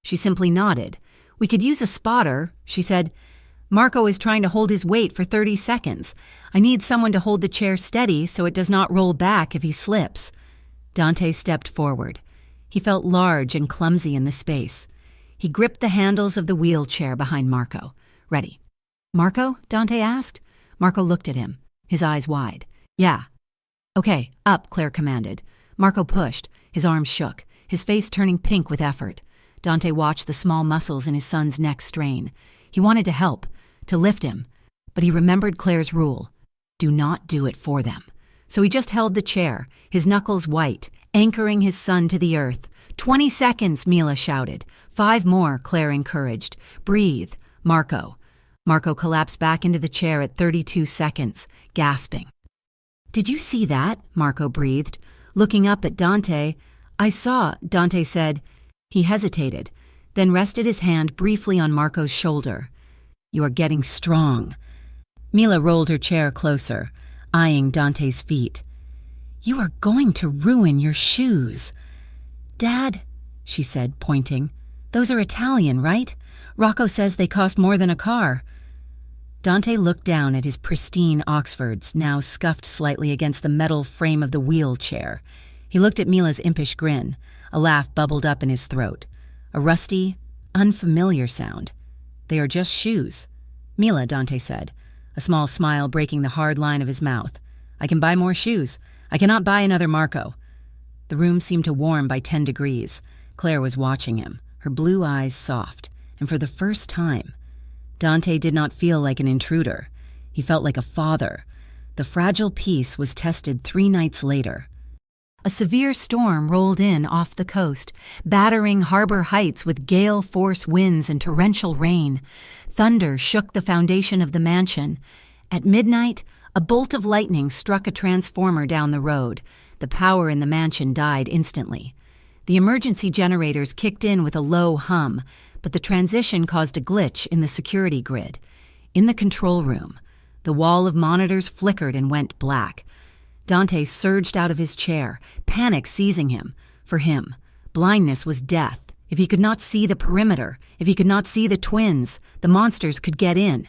She simply nodded. "We could use a spotter," she said. "Marco is trying to hold his weight for 30 seconds. I need someone to hold the chair steady so it does not roll back if he slips." Dante stepped forward. He felt large and clumsy in the space. He gripped the handles of the wheelchair behind Marco. "Ready." "Marco?" Dante asked. Marco looked at him, his eyes wide. "Yeah." "Okay, up," Claire commanded. Marco pushed. His arms shook, his face turning pink with effort. Dante watched the small muscles in his son's neck strain. He wanted to help, to lift him, but he remembered Claire's rule. Do not do it for them. So he just held the chair, his knuckles white, anchoring his son to the earth. 20 seconds, Mila shouted. 5 more, Claire encouraged. Breathe, Marco. Marco collapsed back into the chair at 32 seconds, gasping. "Did you see that?" Marco breathed. Looking up at Dante, "I saw," Dante said. He hesitated, then rested his hand briefly on Marco's shoulder. "You are getting strong." Mila rolled her chair closer, eyeing Dante's feet. "You are going to ruin your shoes." "Dad," she said, pointing, "those are Italian, right? Rocco says they cost more than a car." Dante looked down at his pristine Oxfords, now scuffed slightly against the metal frame of the wheelchair. He looked at Mila's impish grin. A laugh bubbled up in his throat. A rusty, unfamiliar sound. "They are just shoes." "Mila," Dante said, a small smile breaking the hard line of his mouth. "I can buy more shoes. I cannot buy another Marco." The room seemed to warm by 10 degrees. Claire was watching him, her blue eyes soft, and for the first time, Dante did not feel like an intruder. He felt like a father. The fragile peace was tested 3 nights later. A severe storm rolled in off the coast, battering harbor heights with gale-force winds and torrential rain. Thunder shook the foundation of the mansion. At midnight, a bolt of lightning struck a transformer down the road. The power in the mansion died instantly. The emergency generators kicked in with a low hum, but the transition caused a glitch in the security grid. In the control room, the wall of monitors flickered and went black. Dante surged out of his chair, panic seizing him. For him, blindness was death. If he could not see the perimeter, if he could not see the twins, the monsters could get in.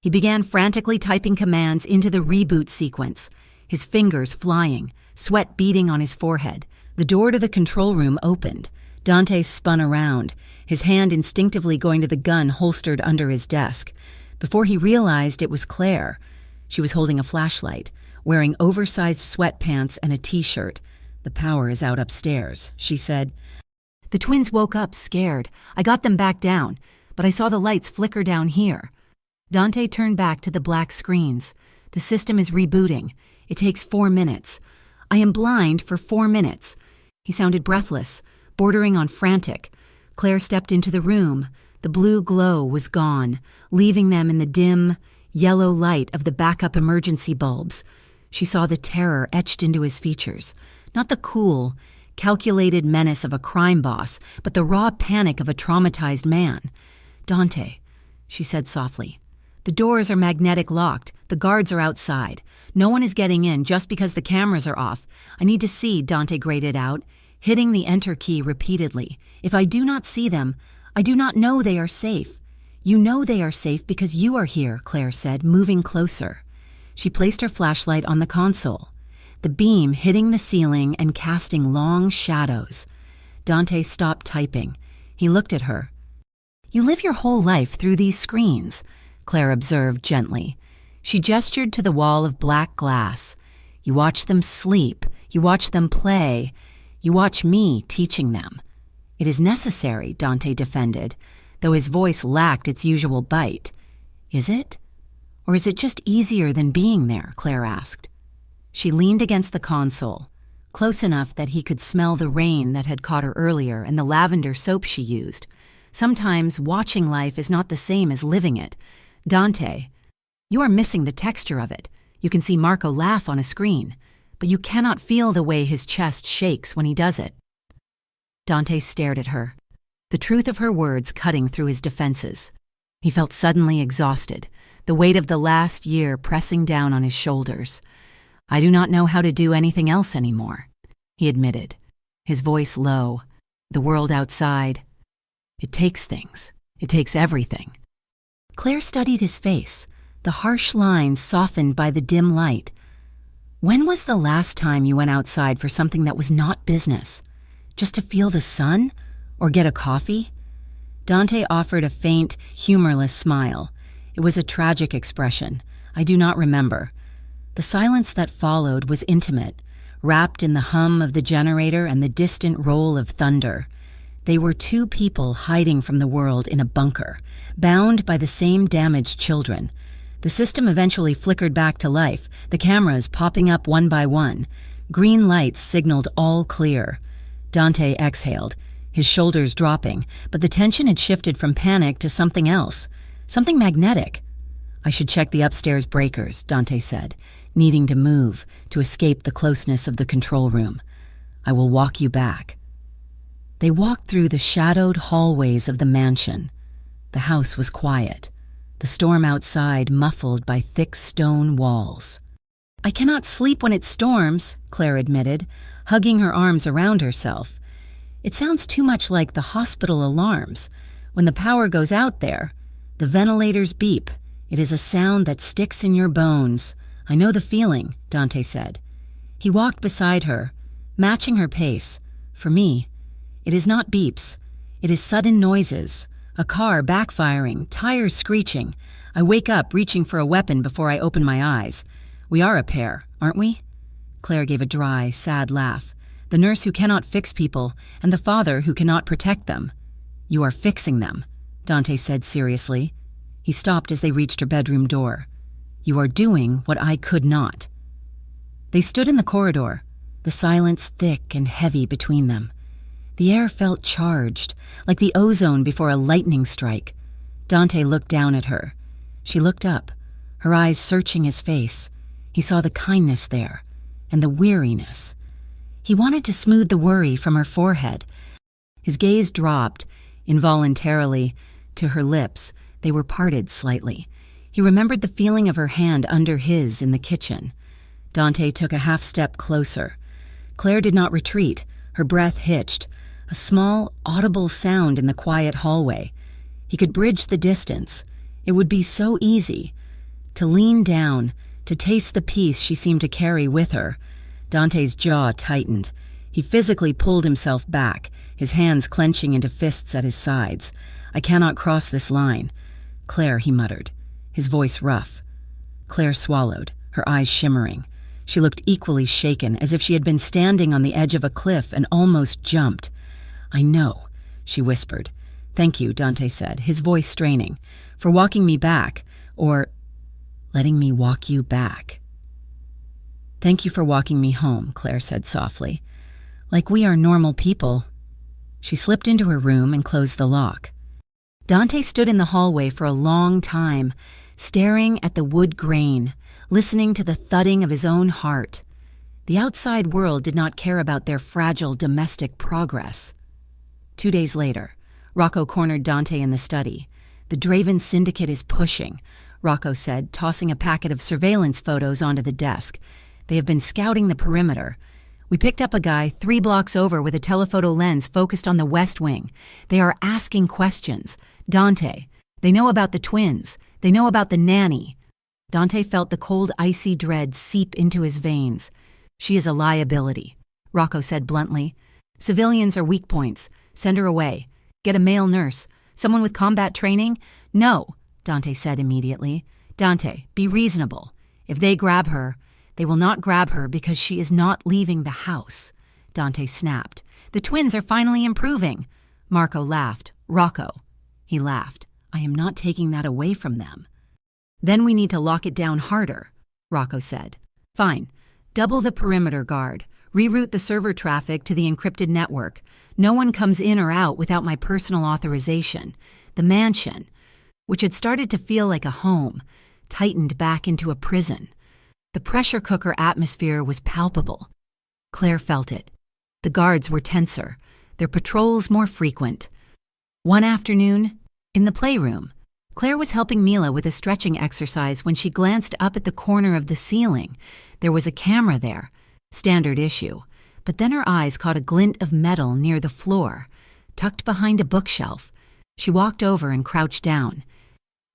He began frantically typing commands into the reboot sequence, his fingers flying, sweat beading on his forehead. The door to the control room opened. Dante spun around, his hand instinctively going to the gun holstered under his desk. Before he realized it was Claire. She was holding a flashlight, wearing oversized sweatpants and a t-shirt. "The power is out upstairs," she said. "The twins woke up scared. I got them back down, but I saw the lights flicker down here." Dante turned back to the black screens. "The system is rebooting. It takes 4 minutes. I am blind for 4 minutes." He sounded breathless, bordering on frantic. Claire stepped into the room. The blue glow was gone, leaving them in the dim, yellow light of the backup emergency bulbs. She saw the terror etched into his features, not the cool, calculated menace of a crime boss, but the raw panic of a traumatized man. "Dante," she said softly, "the doors are magnetic locked. The guards are outside. No one is getting in just because the cameras are off. I need to see," Dante grated out, hitting the enter key repeatedly. "If I do not see them, I do not know they are safe." "You know they are safe because you are here," Claire said, moving closer. She placed her flashlight on the console, the beam hitting the ceiling and casting long shadows. Dante stopped typing. He looked at her. "You live your whole life through these screens," Claire observed gently. She gestured to the wall of black glass. "You watch them sleep. You watch them play. You watch me teaching them." "It is necessary," Dante defended, though his voice lacked its usual bite. "Is it? Or is it just easier than being there?" Claire asked. She leaned against the console, close enough that he could smell the rain that had caught her earlier and the lavender soap she used. Sometimes watching life is not the same as living it. "Dante, you are missing the texture of it. You can see Marco laugh on a screen, but you cannot feel the way his chest shakes when he does it." Dante stared at her, the truth of her words cutting through his defenses. He felt suddenly exhausted, the weight of the last year pressing down on his shoulders. "I do not know how to do anything else anymore," he admitted, his voice low. "The world outside, it takes things. It takes everything." Claire studied his face, the harsh lines softened by the dim light. "When was the last time you went outside for something that was not business? Just to feel the sun? Or get a coffee?" Dante offered a faint, humorless smile. It was a tragic expression. "I do not remember." The silence that followed was intimate, wrapped in the hum of the generator and the distant roll of thunder. They were two people hiding from the world in a bunker, bound by the same damaged children. The system eventually flickered back to life, the cameras popping up one by one. Green lights signaled all clear. Dante exhaled, his shoulders dropping, but the tension had shifted from panic to something else, something magnetic. "I should check the upstairs breakers," Dante said, needing to move to escape the closeness of the control room. "I will walk you back." They walked through the shadowed hallways of the mansion. The house was quiet, the storm outside muffled by thick stone walls. "I cannot sleep when it storms," Claire admitted, hugging her arms around herself. "It sounds too much like the hospital alarms. When the power goes out there, the ventilators beep. It is a sound that sticks in your bones. I know the feeling," Dante said. He walked beside her, matching her pace. "For me, it is not beeps. It is sudden noises. A car backfiring, tires screeching. I wake up reaching for a weapon before I open my eyes. We are a pair, aren't we?" Claire gave a dry, sad laugh. "The nurse who cannot fix people, and the father who cannot protect them." "You are fixing them," Dante said seriously. He stopped as they reached her bedroom door. "You are doing what I could not." They stood in the corridor. the silence thick and heavy between them. The air felt charged, like the ozone before a lightning strike. Dante looked down at her. She looked up, her eyes searching his face. He saw the kindness there, and the weariness. He wanted to smooth the worry from her forehead. His gaze dropped, involuntarily, to her lips. They were parted slightly. He remembered the feeling of her hand under his in the kitchen. Dante took a half step closer. Claire did not retreat. Her breath hitched, a small, audible sound in the quiet hallway. He could bridge the distance. It would be so easy. To lean down, to taste the peace she seemed to carry with her. Dante's jaw tightened. He physically pulled himself back, his hands clenching into fists at his sides. "I cannot cross this line." "Claire," he muttered, his voice rough. Claire swallowed, her eyes shimmering. She looked equally shaken, as if she had been standing on the edge of a cliff and almost jumped. "I know," she whispered. "Thank you," Dante said, his voice straining, "for walking me back, or letting me walk you back." "Thank you for walking me home," Claire said softly. "Like we are normal people." She slipped into her room and closed the lock. Dante stood in the hallway for a long time, staring at the wood grain, listening to the thudding of his own heart. The outside world did not care about their fragile domestic progress. 2 days later, Rocco cornered Dante in the study. "The Draven Syndicate is pushing," Rocco said, tossing a packet of surveillance photos onto the desk. "They have been scouting the perimeter. We picked up a guy 3 blocks over with a telephoto lens focused on the West Wing. They are asking questions. Dante, they know about the twins. They know about the nanny." Dante felt the cold, icy dread seep into his veins. "She is a liability," Rocco said bluntly. "Civilians are weak points. Send her away. Get a male nurse. Someone with combat training?" "No," Dante said immediately. "Dante, be reasonable. If they grab her, they will not grab her because she is not leaving the house." Dante snapped. "The twins are finally improving." Marco laughed. "Rocco." He laughed. "I am not taking that away from them." "Then we need to lock it down harder," Rocco said. "Fine. Double the perimeter guard. Reroute the server traffic to the encrypted network. No one comes in or out without my personal authorization. The mansion, which had started to feel like a home, tightened back into a prison. The pressure cooker atmosphere was palpable. Claire felt it. The guards were tenser, their patrols more frequent. One afternoon, in the playroom, Claire was helping Mila with a stretching exercise when she glanced up at the corner of the ceiling. There was a camera there, standard issue, but then her eyes caught a glint of metal near the floor, tucked behind a bookshelf. She walked over and crouched down.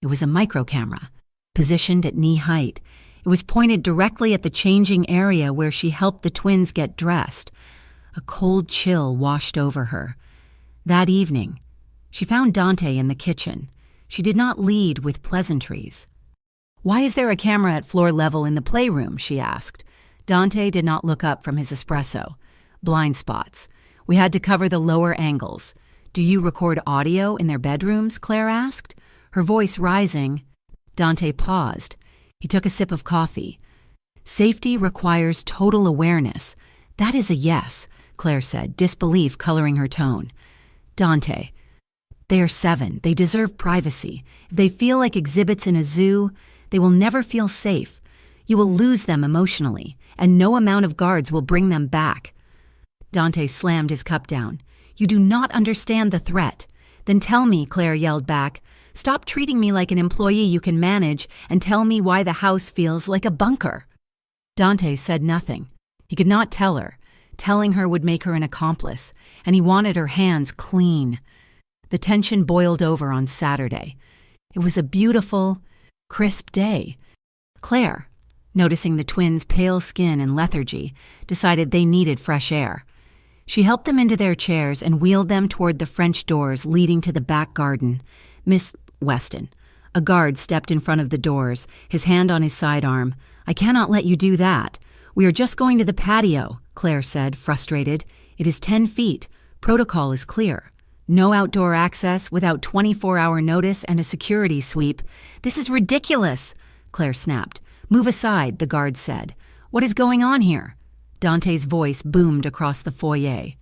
It was a micro camera, positioned at knee height. It was pointed directly at the changing area where she helped the twins get dressed. A cold chill washed over her. That evening, she found Dante in the kitchen. She did not lead with pleasantries. "Why is there a camera at floor level in the playroom?" she asked. Dante did not look up from his espresso. "Blind spots. We had to cover the lower angles." "Do you record audio in their bedrooms?" Claire asked, her voice rising. Dante paused. He took a sip of coffee. "Safety requires total awareness. That is a yes," Claire said, disbelief coloring her tone. "Dante, they are 7. They deserve privacy. If they feel like exhibits in a zoo, they will never feel safe. You will lose them emotionally, and no amount of guards will bring them back." Dante slammed his cup down. "You do not understand the threat." "Then tell me," Claire yelled back. "Stop treating me like an employee you can manage and tell me why the house feels like a bunker." Dante said nothing. He could not tell her. Telling her would make her an accomplice, and he wanted her hands clean. The tension boiled over on Saturday. It was a beautiful, crisp day. Claire, noticing the twins' pale skin and lethargy, decided they needed fresh air. She helped them into their chairs and wheeled them toward the French doors leading to the back garden. "Miss Weston." A guard stepped in front of the doors, his hand on his sidearm. "I cannot let you do that. We are just going to the patio," Claire said, frustrated. "It is 10 feet. Protocol is clear. No outdoor access without 24-hour notice and a security sweep. This is ridiculous," Claire snapped. "Move aside," the guard said. "What is going on here?" Dante's voice boomed across the foyer.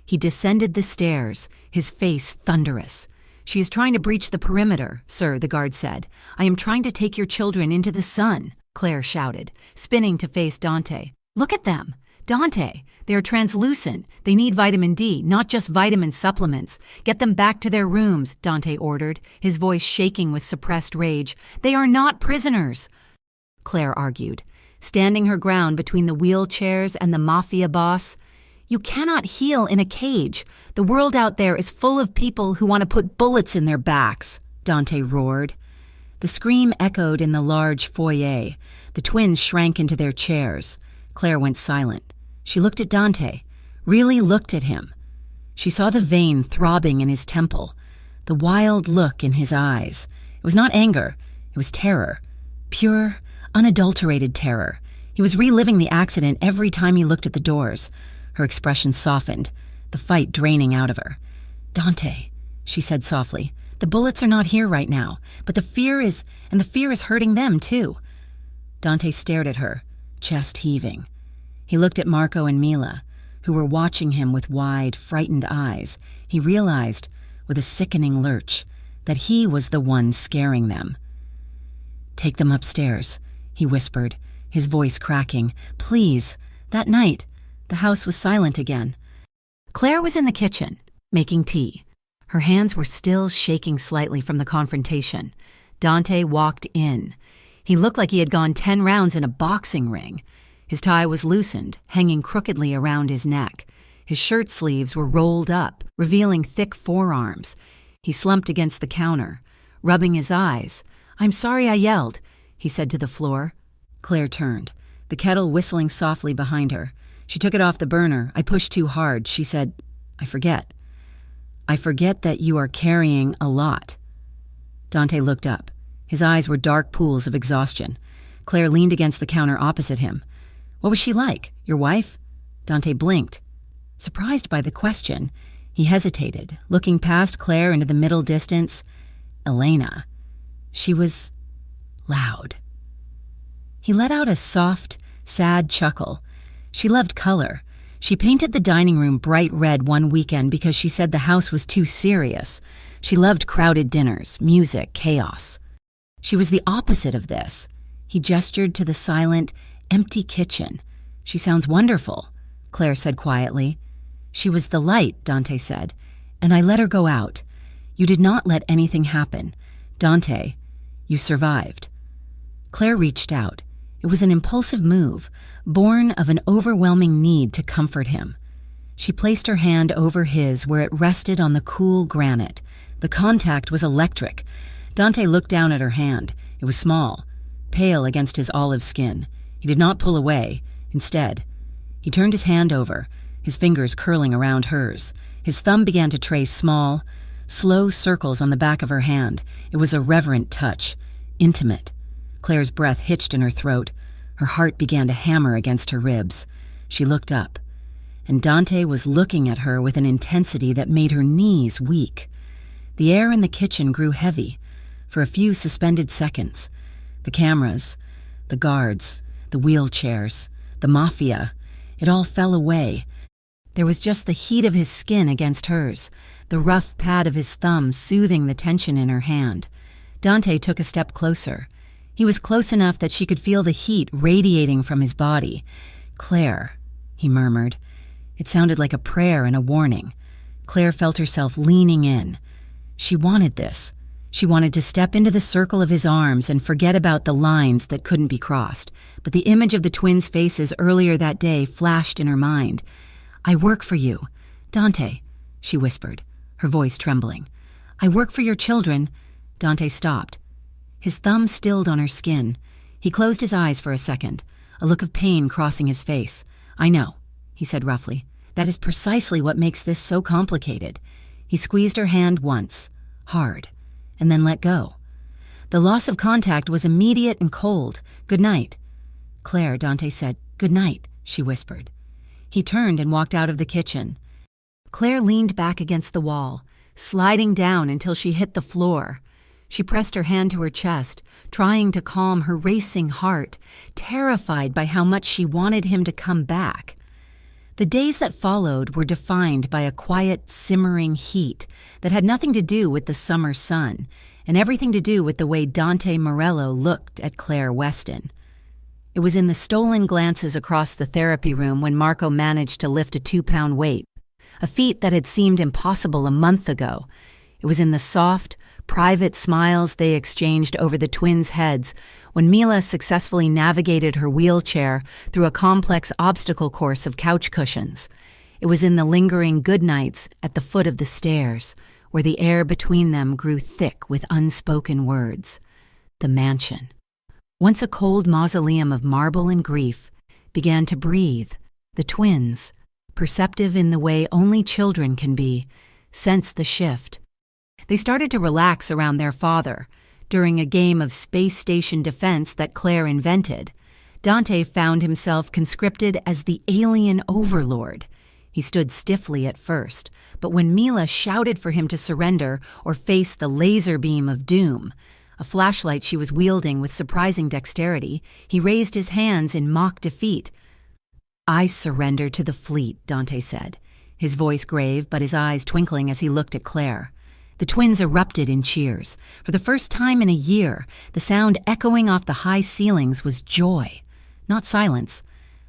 He descended the stairs, his face thunderous. "She is trying to breach the perimeter, sir," the guard said. "I am trying to take your children into the sun," Claire shouted, spinning to face Dante. "Look at them! Dante, they are translucent. They need vitamin D, not just vitamin supplements. Get them back to their rooms," Dante ordered, his voice shaking with suppressed rage. "They are not prisoners," Claire argued, standing her ground between the wheelchairs and the Mafia boss. "You cannot heal in a cage. The world out there is full of people who want to put bullets in their backs," Dante roared. The scream echoed in the large foyer. The twins shrank into their chairs. Claire went silent. She looked at Dante, really looked at him. She saw the vein throbbing in his temple, the wild look in his eyes. It was not anger, it was terror. Pure, unadulterated terror. He was reliving the accident every time he looked at the doors. Her expression softened, the fight draining out of her. "Dante," she said softly, "the bullets are not here right now, but the fear is hurting them too." Dante stared at her, chest heaving. He looked at Marco and Mila, who were watching him with wide, frightened eyes. He realized, with a sickening lurch, that he was the one scaring them. "Take them upstairs," he whispered, his voice cracking. "Please." That night, the house was silent again. Claire was in the kitchen, making tea. Her hands were still shaking slightly from the confrontation. Dante walked in. He looked like he had gone 10 rounds in a boxing ring. His tie was loosened, hanging crookedly around his neck. His shirt sleeves were rolled up, revealing thick forearms. He slumped against the counter, rubbing his eyes. "I'm sorry I yelled," he said to the floor. Claire turned, the kettle whistling softly behind her. She took it off the burner. "I pushed too hard," she said. "I forget. I forget that you are carrying a lot." Dante looked up. His eyes were dark pools of exhaustion. Claire leaned against the counter opposite him. "What was she like? Your wife?" Dante blinked. Surprised by the question, he hesitated, looking past Claire into the middle distance. Elena. She was loud. He let out a soft, sad chuckle. She loved color. She painted the dining room bright red one weekend because she said the house was too serious. She loved crowded dinners, music, chaos. She was the opposite of this. He gestured to the silent, empty kitchen. "She sounds wonderful," Claire said quietly. "She was the light," Dante said, "and I let her go out. You did not let anything happen. Dante, you survived." Claire reached out. It was an impulsive move, born of an overwhelming need to comfort him. She placed her hand over his where it rested on the cool granite. The contact was electric. Dante looked down at her hand. It was small, pale against his olive skin. He did not pull away. Instead, he turned his hand over, his fingers curling around hers. His thumb began to trace small, slow circles on the back of her hand. It was a reverent touch, intimate. Claire's breath hitched in her throat. Her heart began to hammer against her ribs. She looked up, and Dante was looking at her with an intensity that made her knees weak. The air in the kitchen grew heavy. For a few suspended seconds, the cameras, the guards, the wheelchairs, the Mafia, it all fell away. There was just the heat of his skin against hers, the rough pad of his thumb soothing the tension in her hand. Dante took a step closer. He was close enough that she could feel the heat radiating from his body. "Claire," he murmured. It sounded like a prayer and a warning. Claire felt herself leaning in. She wanted this. She wanted to step into the circle of his arms and forget about the lines that couldn't be crossed. But the image of the twins' faces earlier that day flashed in her mind. "I work for you. Dante," she whispered, her voice trembling. "I work for your children." Dante stopped. His thumb stilled on her skin. He closed his eyes for a second, a look of pain crossing his face. "I know," he said roughly. "That is precisely what makes this so complicated." He squeezed her hand once, hard, and then let go. The loss of contact was immediate and cold. "Good night." "Claire," Dante said. "Good night," she whispered. He turned and walked out of the kitchen. Claire leaned back against the wall, sliding down until she hit the floor. She pressed her hand to her chest, trying to calm her racing heart, terrified by how much she wanted him to come back. The days that followed were defined by a quiet, simmering heat that had nothing to do with the summer sun and everything to do with the way Dante Morello looked at Claire Weston. It was in the stolen glances across the therapy room when Marco managed to lift a 2-pound weight, a feat that had seemed impossible a month ago. It was in the soft, private smiles they exchanged over the twins' heads when Mila successfully navigated her wheelchair through a complex obstacle course of couch cushions. It was in the lingering goodnights at the foot of the stairs, where the air between them grew thick with unspoken words. The mansion, once a cold mausoleum of marble and grief, began to breathe. The twins, perceptive in the way only children can be, sensed the shift. They started to relax around their father. During a game of space station defense that Claire invented, Dante found himself conscripted as the alien overlord. He stood stiffly at first, but when Mila shouted for him to surrender or face the laser beam of doom, a flashlight she was wielding with surprising dexterity, he raised his hands in mock defeat. "I surrender to the fleet," Dante said, his voice grave but his eyes twinkling as he looked at Claire. The twins erupted in cheers. For the first time in a year, the sound echoing off the high ceilings was joy, not silence.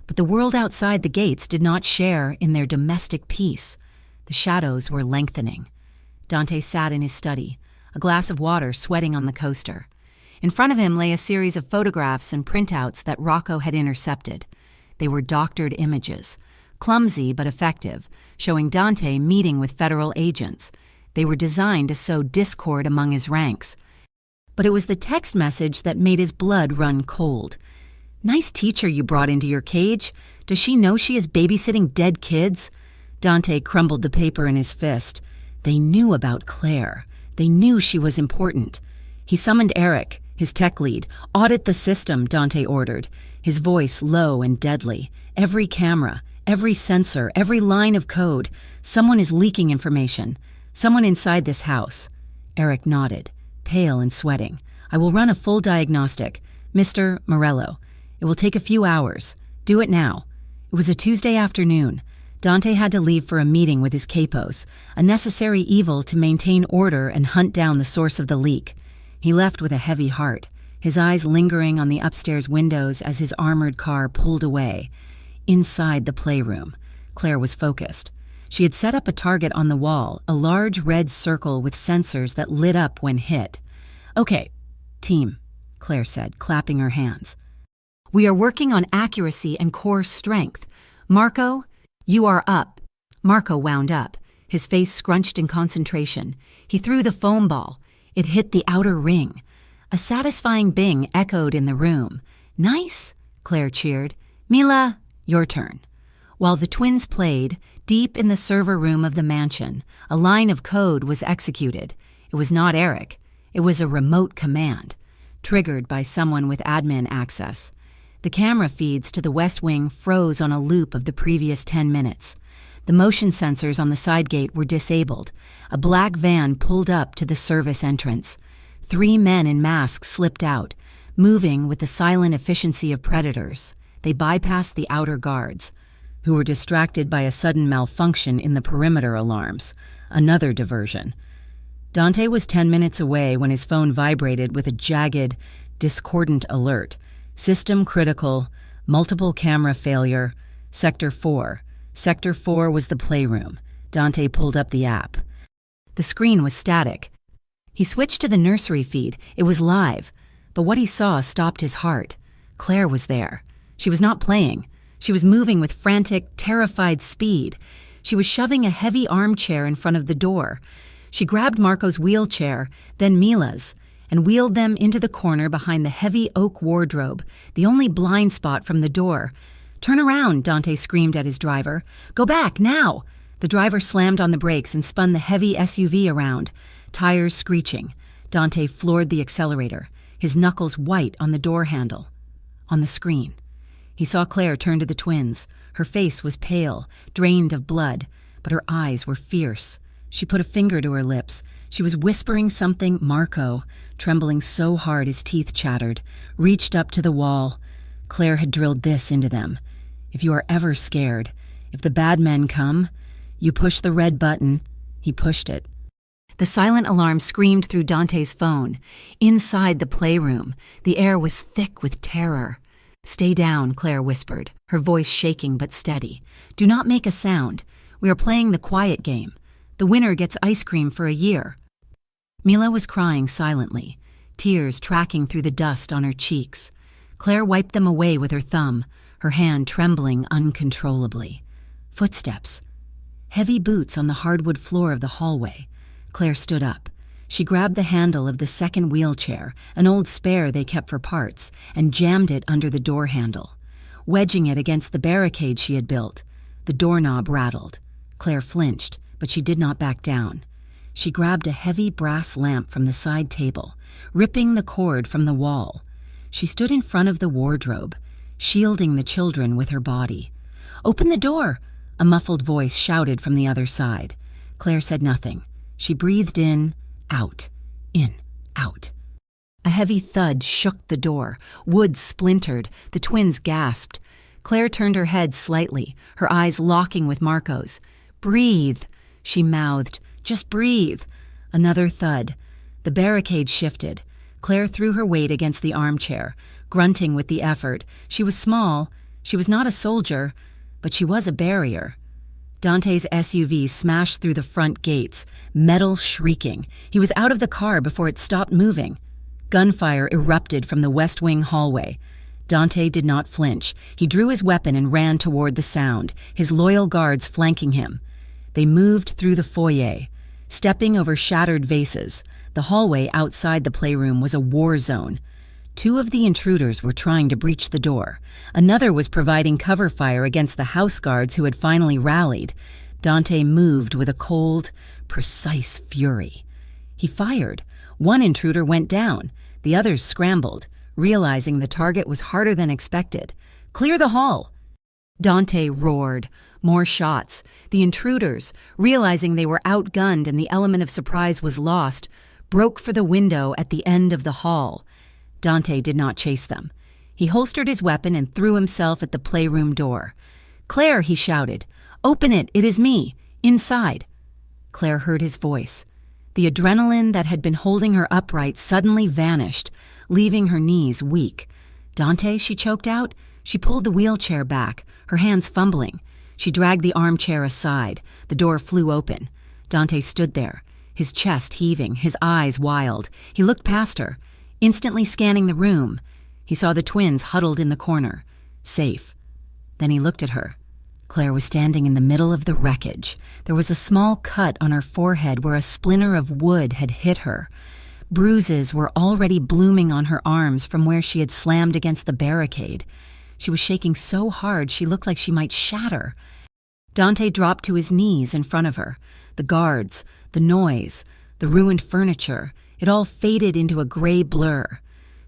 But the world outside the gates did not share in their domestic peace. The shadows were lengthening. Dante sat in his study, a glass of water sweating on the coaster. In front of him lay a series of photographs and printouts that Rocco had intercepted. They were doctored images, clumsy but effective, showing Dante meeting with federal agents. They were designed to sow discord among his ranks. But it was the text message that made his blood run cold. "Nice teacher you brought into your cage. Does she know she is babysitting dead kids?" Dante crumbled the paper in his fist. They knew about Claire. They knew she was important. He summoned Eric, his tech lead. "Audit the system," Dante ordered, his voice low and deadly. "Every camera, every sensor, every line of code. Someone is leaking information. Someone inside this house." Eric nodded, pale and sweating. "I will run a full diagnostic. Mr. Morello. It will take a few hours. Do it now." It was a Tuesday afternoon. Dante had to leave for a meeting with his capos, a necessary evil to maintain order and hunt down the source of the leak. He left with a heavy heart, his eyes lingering on the upstairs windows as his armored car pulled away. Inside the playroom, Claire was focused. She had set up a target on the wall, a large red circle with sensors that lit up when hit. "Okay, team," Claire said, clapping her hands. "We are working on accuracy and core strength. Marco, you are up." Marco wound up, his face scrunched in concentration. He threw the foam ball. It hit the outer ring. A satisfying bing echoed in the room. "Nice," Claire cheered. "Mila, your turn." While the twins played, deep in the server room of the mansion, a line of code was executed. It was not Eric. It was a remote command, triggered by someone with admin access. The camera feeds to the West Wing froze on a loop of the previous 10 minutes. The motion sensors on the side gate were disabled. A black van pulled up to the service entrance. 3 men in masks slipped out, moving with the silent efficiency of predators. They bypassed the outer guards, who were distracted by a sudden malfunction in the perimeter alarms, another diversion. Dante was 10 minutes away when his phone vibrated with a jagged, discordant alert. "System critical, multiple camera failure, Sector 4. Sector 4 was the playroom." Dante pulled up the app. The screen was static. He switched to the nursery feed. It was live, but what he saw stopped his heart. Claire was there. She was not playing. She was moving with frantic, terrified speed. She was shoving a heavy armchair in front of the door. She grabbed Marco's wheelchair, then Mila's, and wheeled them into the corner behind the heavy oak wardrobe, the only blind spot from the door. "Turn around," Dante screamed at his driver. "Go back, now!" The driver slammed on the brakes and spun the heavy SUV around, tires screeching. Dante floored the accelerator, his knuckles white on the door handle. On the screen, he saw Claire turn to the twins. Her face was pale, drained of blood, but her eyes were fierce. She put a finger to her lips. She was whispering something. Marco, trembling so hard his teeth chattered, reached up to the wall. Claire had drilled this into them. "If you are ever scared, If the bad men come, you push the red button." He pushed it. The silent alarm screamed through Dante's phone. Inside the playroom, the air was thick with terror. "Stay down," Claire whispered, her voice shaking but steady. "Do not make a sound. We are playing the quiet game. The winner gets ice cream for a year." Mila was crying silently, tears tracking through the dust on her cheeks. Claire wiped them away with her thumb, her hand trembling uncontrollably. Footsteps. Heavy boots on the hardwood floor of the hallway. Claire stood up. She grabbed the handle of the second wheelchair, an old spare they kept for parts, and jammed it under the door handle. Wedging it against the barricade she had built, the doorknob rattled. Claire flinched, but she did not back down. She grabbed a heavy brass lamp from the side table, ripping the cord from the wall. She stood in front of the wardrobe, shielding the children with her body. "Open the door!" a muffled voice shouted from the other side. Claire said nothing. She breathed in, out, out. A heavy thud shook the door. Wood splintered. The twins gasped. Claire turned her head slightly, her eyes locking with Marco's. "Breathe," she mouthed. "Just breathe." Another thud. The barricade shifted. Claire threw her weight against the armchair, grunting with the effort. She was small. She was not a soldier, but she was a barrier. Dante's SUV smashed through the front gates, metal shrieking. He was out of the car before it stopped moving. Gunfire erupted from the West Wing hallway. Dante did not flinch. He drew his weapon and ran toward the sound, his loyal guards flanking him. They moved through the foyer, stepping over shattered vases. The hallway outside the playroom was a war zone. Two of the intruders were trying to breach the door. Another was providing cover fire against the house guards who had finally rallied. Dante moved with a cold, precise fury. He fired. One intruder went down. The others scrambled, realizing the target was harder than expected. "Clear the hall!" Dante roared. More shots. The intruders, realizing they were outgunned and the element of surprise was lost, broke for the window at the end of the hall. Dante did not chase them. He holstered his weapon and threw himself at the playroom door. "Claire," he shouted. "Open it, it is me. Inside." Claire heard his voice. The adrenaline that had been holding her upright suddenly vanished, leaving her knees weak. "Dante," she choked out. She pulled the wheelchair back, her hands fumbling. She dragged the armchair aside. The door flew open. Dante stood there, his chest heaving, his eyes wild. He looked past her, instantly scanning the room. He saw the twins huddled in the corner, safe. Then he looked at her. Claire was standing in the middle of the wreckage. There was a small cut on her forehead where a splinter of wood had hit her. Bruises were already blooming on her arms from where she had slammed against the barricade. She was shaking so hard she looked like she might shatter. Dante dropped to his knees in front of her. The guards, the noise, the ruined furniture, it all faded into a gray blur.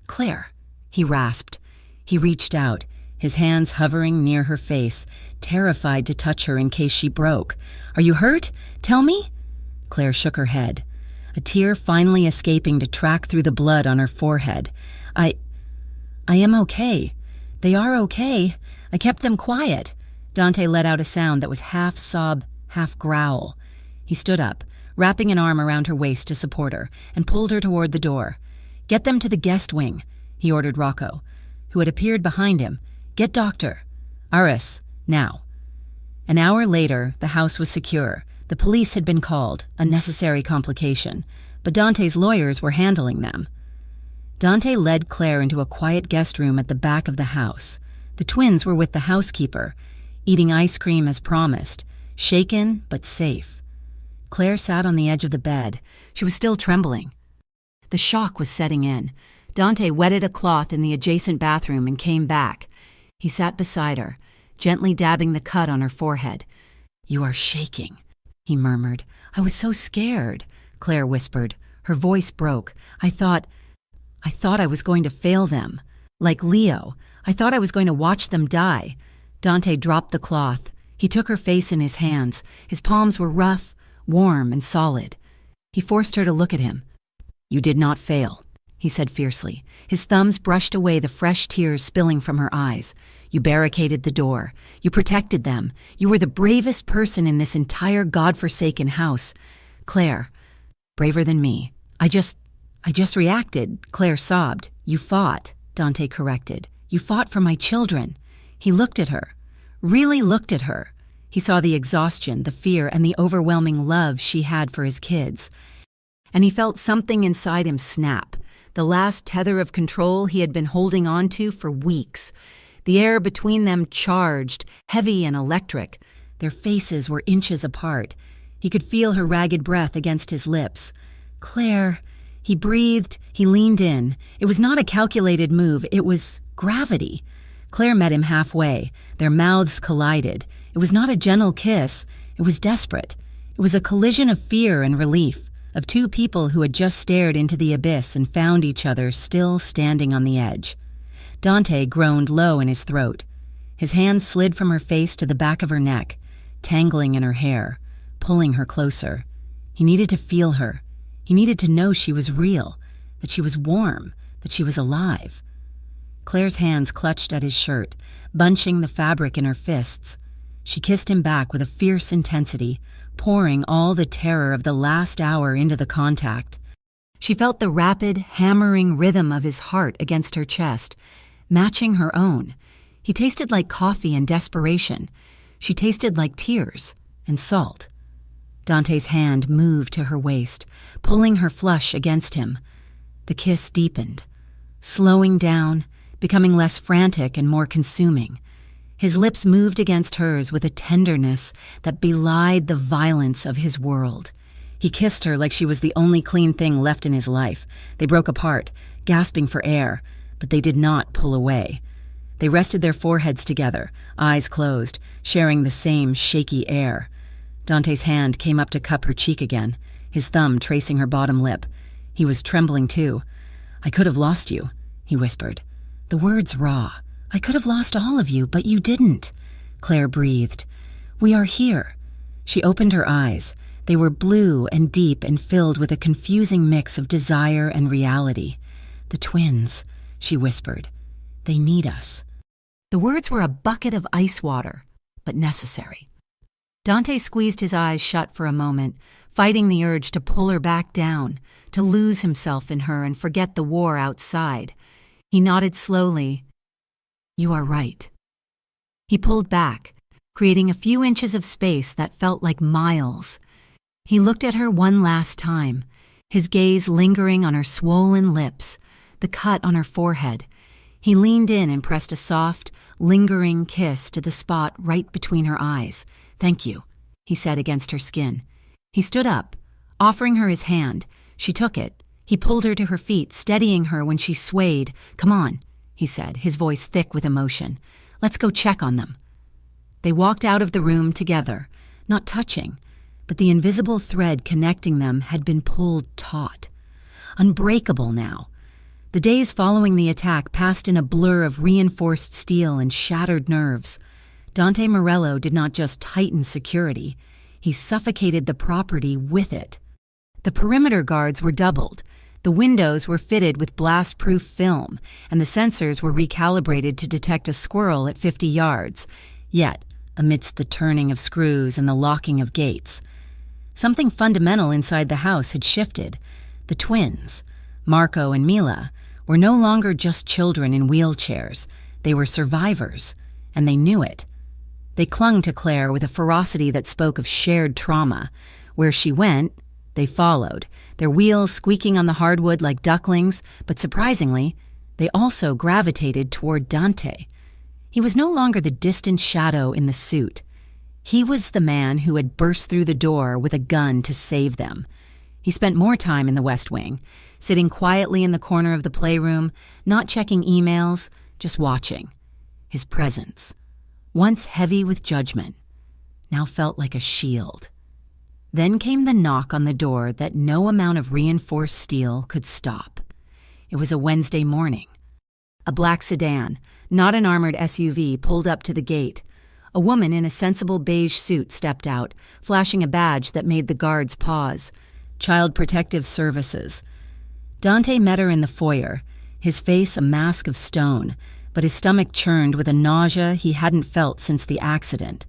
"Claire," he rasped. He reached out, his hands hovering near her face, terrified to touch her in case she broke. "Are you hurt? Tell me?" Claire shook her head, a tear finally escaping to track through the blood on her forehead. I am okay. They are okay. I kept them quiet." Dante let out a sound that was half sob, half growl. He stood up, wrapping an arm around her waist to support her, and pulled her toward the door. "Get them to the guest wing," he ordered Rocco, who had appeared behind him. "Get Doctor. Aris, now." An hour later, the house was secure. The police had been called, a necessary complication, but Dante's lawyers were handling them. Dante led Claire into a quiet guest room at the back of the house. The twins were with the housekeeper, eating ice cream as promised, shaken but safe. Claire sat on the edge of the bed. She was still trembling. The shock was setting in. Dante wetted a cloth in the adjacent bathroom and came back. He sat beside her, gently dabbing the cut on her forehead. "You are shaking," he murmured. "I was so scared," Claire whispered. Her voice broke. I thought I was going to fail them. Like Leo, I thought I was going to watch them die." Dante dropped the cloth. He took her face in his hands. His palms were rough, warm, and solid. He forced her to look at him. "You did not fail. he said fiercely. His thumbs brushed away the fresh tears spilling from her eyes. You barricaded the door. You protected them. You were the bravest person in this entire godforsaken house. Claire, braver than me. I just reacted, Claire sobbed. You fought, Dante corrected. You fought for my children. He looked at her. Really looked at her. He saw the exhaustion, the fear, and the overwhelming love she had for his kids. And he felt something inside him snap, the last tether of control he had been holding on to for weeks. The air between them charged, heavy and electric. Their faces were inches apart. He could feel her ragged breath against his lips. Claire, he breathed, he leaned in. It was not a calculated move, it was gravity. Claire met him halfway. Their mouths collided. It was not a gentle kiss, it was desperate. It was a collision of fear and relief, of two people who had just stared into the abyss and found each other still standing on the edge. Dante groaned low in his throat. His hands slid from her face to the back of her neck, tangling in her hair, pulling her closer. He needed to feel her. He needed to know she was real, that she was warm, that she was alive. Claire's hands clutched at his shirt, bunching the fabric in her fists. She kissed him back with a fierce intensity, pouring all the terror of the last hour into the contact. She felt the rapid, hammering rhythm of his heart against her chest, matching her own. He tasted like coffee and desperation. She tasted like tears and salt. Dante's hand moved to her waist, pulling her flush against him. The kiss deepened, slowing down, becoming less frantic and more consuming. His lips moved against hers with a tenderness that belied the violence of his world. He kissed her like she was the only clean thing left in his life. They broke apart, gasping for air, but they did not pull away. They rested their foreheads together, eyes closed, sharing the same shaky air. Dante's hand came up to cup her cheek again, his thumb tracing her bottom lip. He was trembling too. I could have lost you, he whispered. The words raw. I could have lost all of you, but you didn't. Claire breathed. We are here. She opened her eyes. They were blue and deep and filled with a confusing mix of desire and reality. The twins, she whispered. They need us. The words were a bucket of ice water, but necessary. Dante squeezed his eyes shut for a moment, fighting the urge to pull her back down, to lose himself in her and forget the war outside. He nodded slowly. You are right. He pulled back, creating a few inches of space that felt like miles. He looked at her one last time, his gaze lingering on her swollen lips, the cut on her forehead. He leaned in and pressed a soft, lingering kiss to the spot right between her eyes. Thank you, he said against her skin. He stood up, offering her his hand. She took it. He pulled her to her feet, steadying her when she swayed. Come on, he said, his voice thick with emotion. Let's go check on them. They walked out of the room together, not touching, but the invisible thread connecting them had been pulled taut. Unbreakable now. The days following the attack passed in a blur of reinforced steel and shattered nerves. Dante Morello did not just tighten security, he suffocated the property with it. The perimeter guards were doubled. The windows were fitted with blast-proof film, and the sensors were recalibrated to detect a squirrel at 50 yards. Yet, amidst the turning of screws and the locking of gates, something fundamental inside the house had shifted. The twins, Marco and Mila, were no longer just children in wheelchairs. They were survivors, and they knew it. They clung to Claire with a ferocity that spoke of shared trauma. Where she went, they followed, their wheels squeaking on the hardwood like ducklings, but surprisingly, they also gravitated toward Dante. He was no longer the distant shadow in the suit. He was the man who had burst through the door with a gun to save them. He spent more time in the West Wing, sitting quietly in the corner of the playroom, not checking emails, just watching. His presence, once heavy with judgment, now felt like a shield. Then came the knock on the door that no amount of reinforced steel could stop. It was a Wednesday morning. A black sedan, not an armored SUV, pulled up to the gate. A woman in a sensible beige suit stepped out, flashing a badge that made the guards pause. Child Protective Services. Dante met her in the foyer, his face a mask of stone, but his stomach churned with a nausea he hadn't felt since the accident.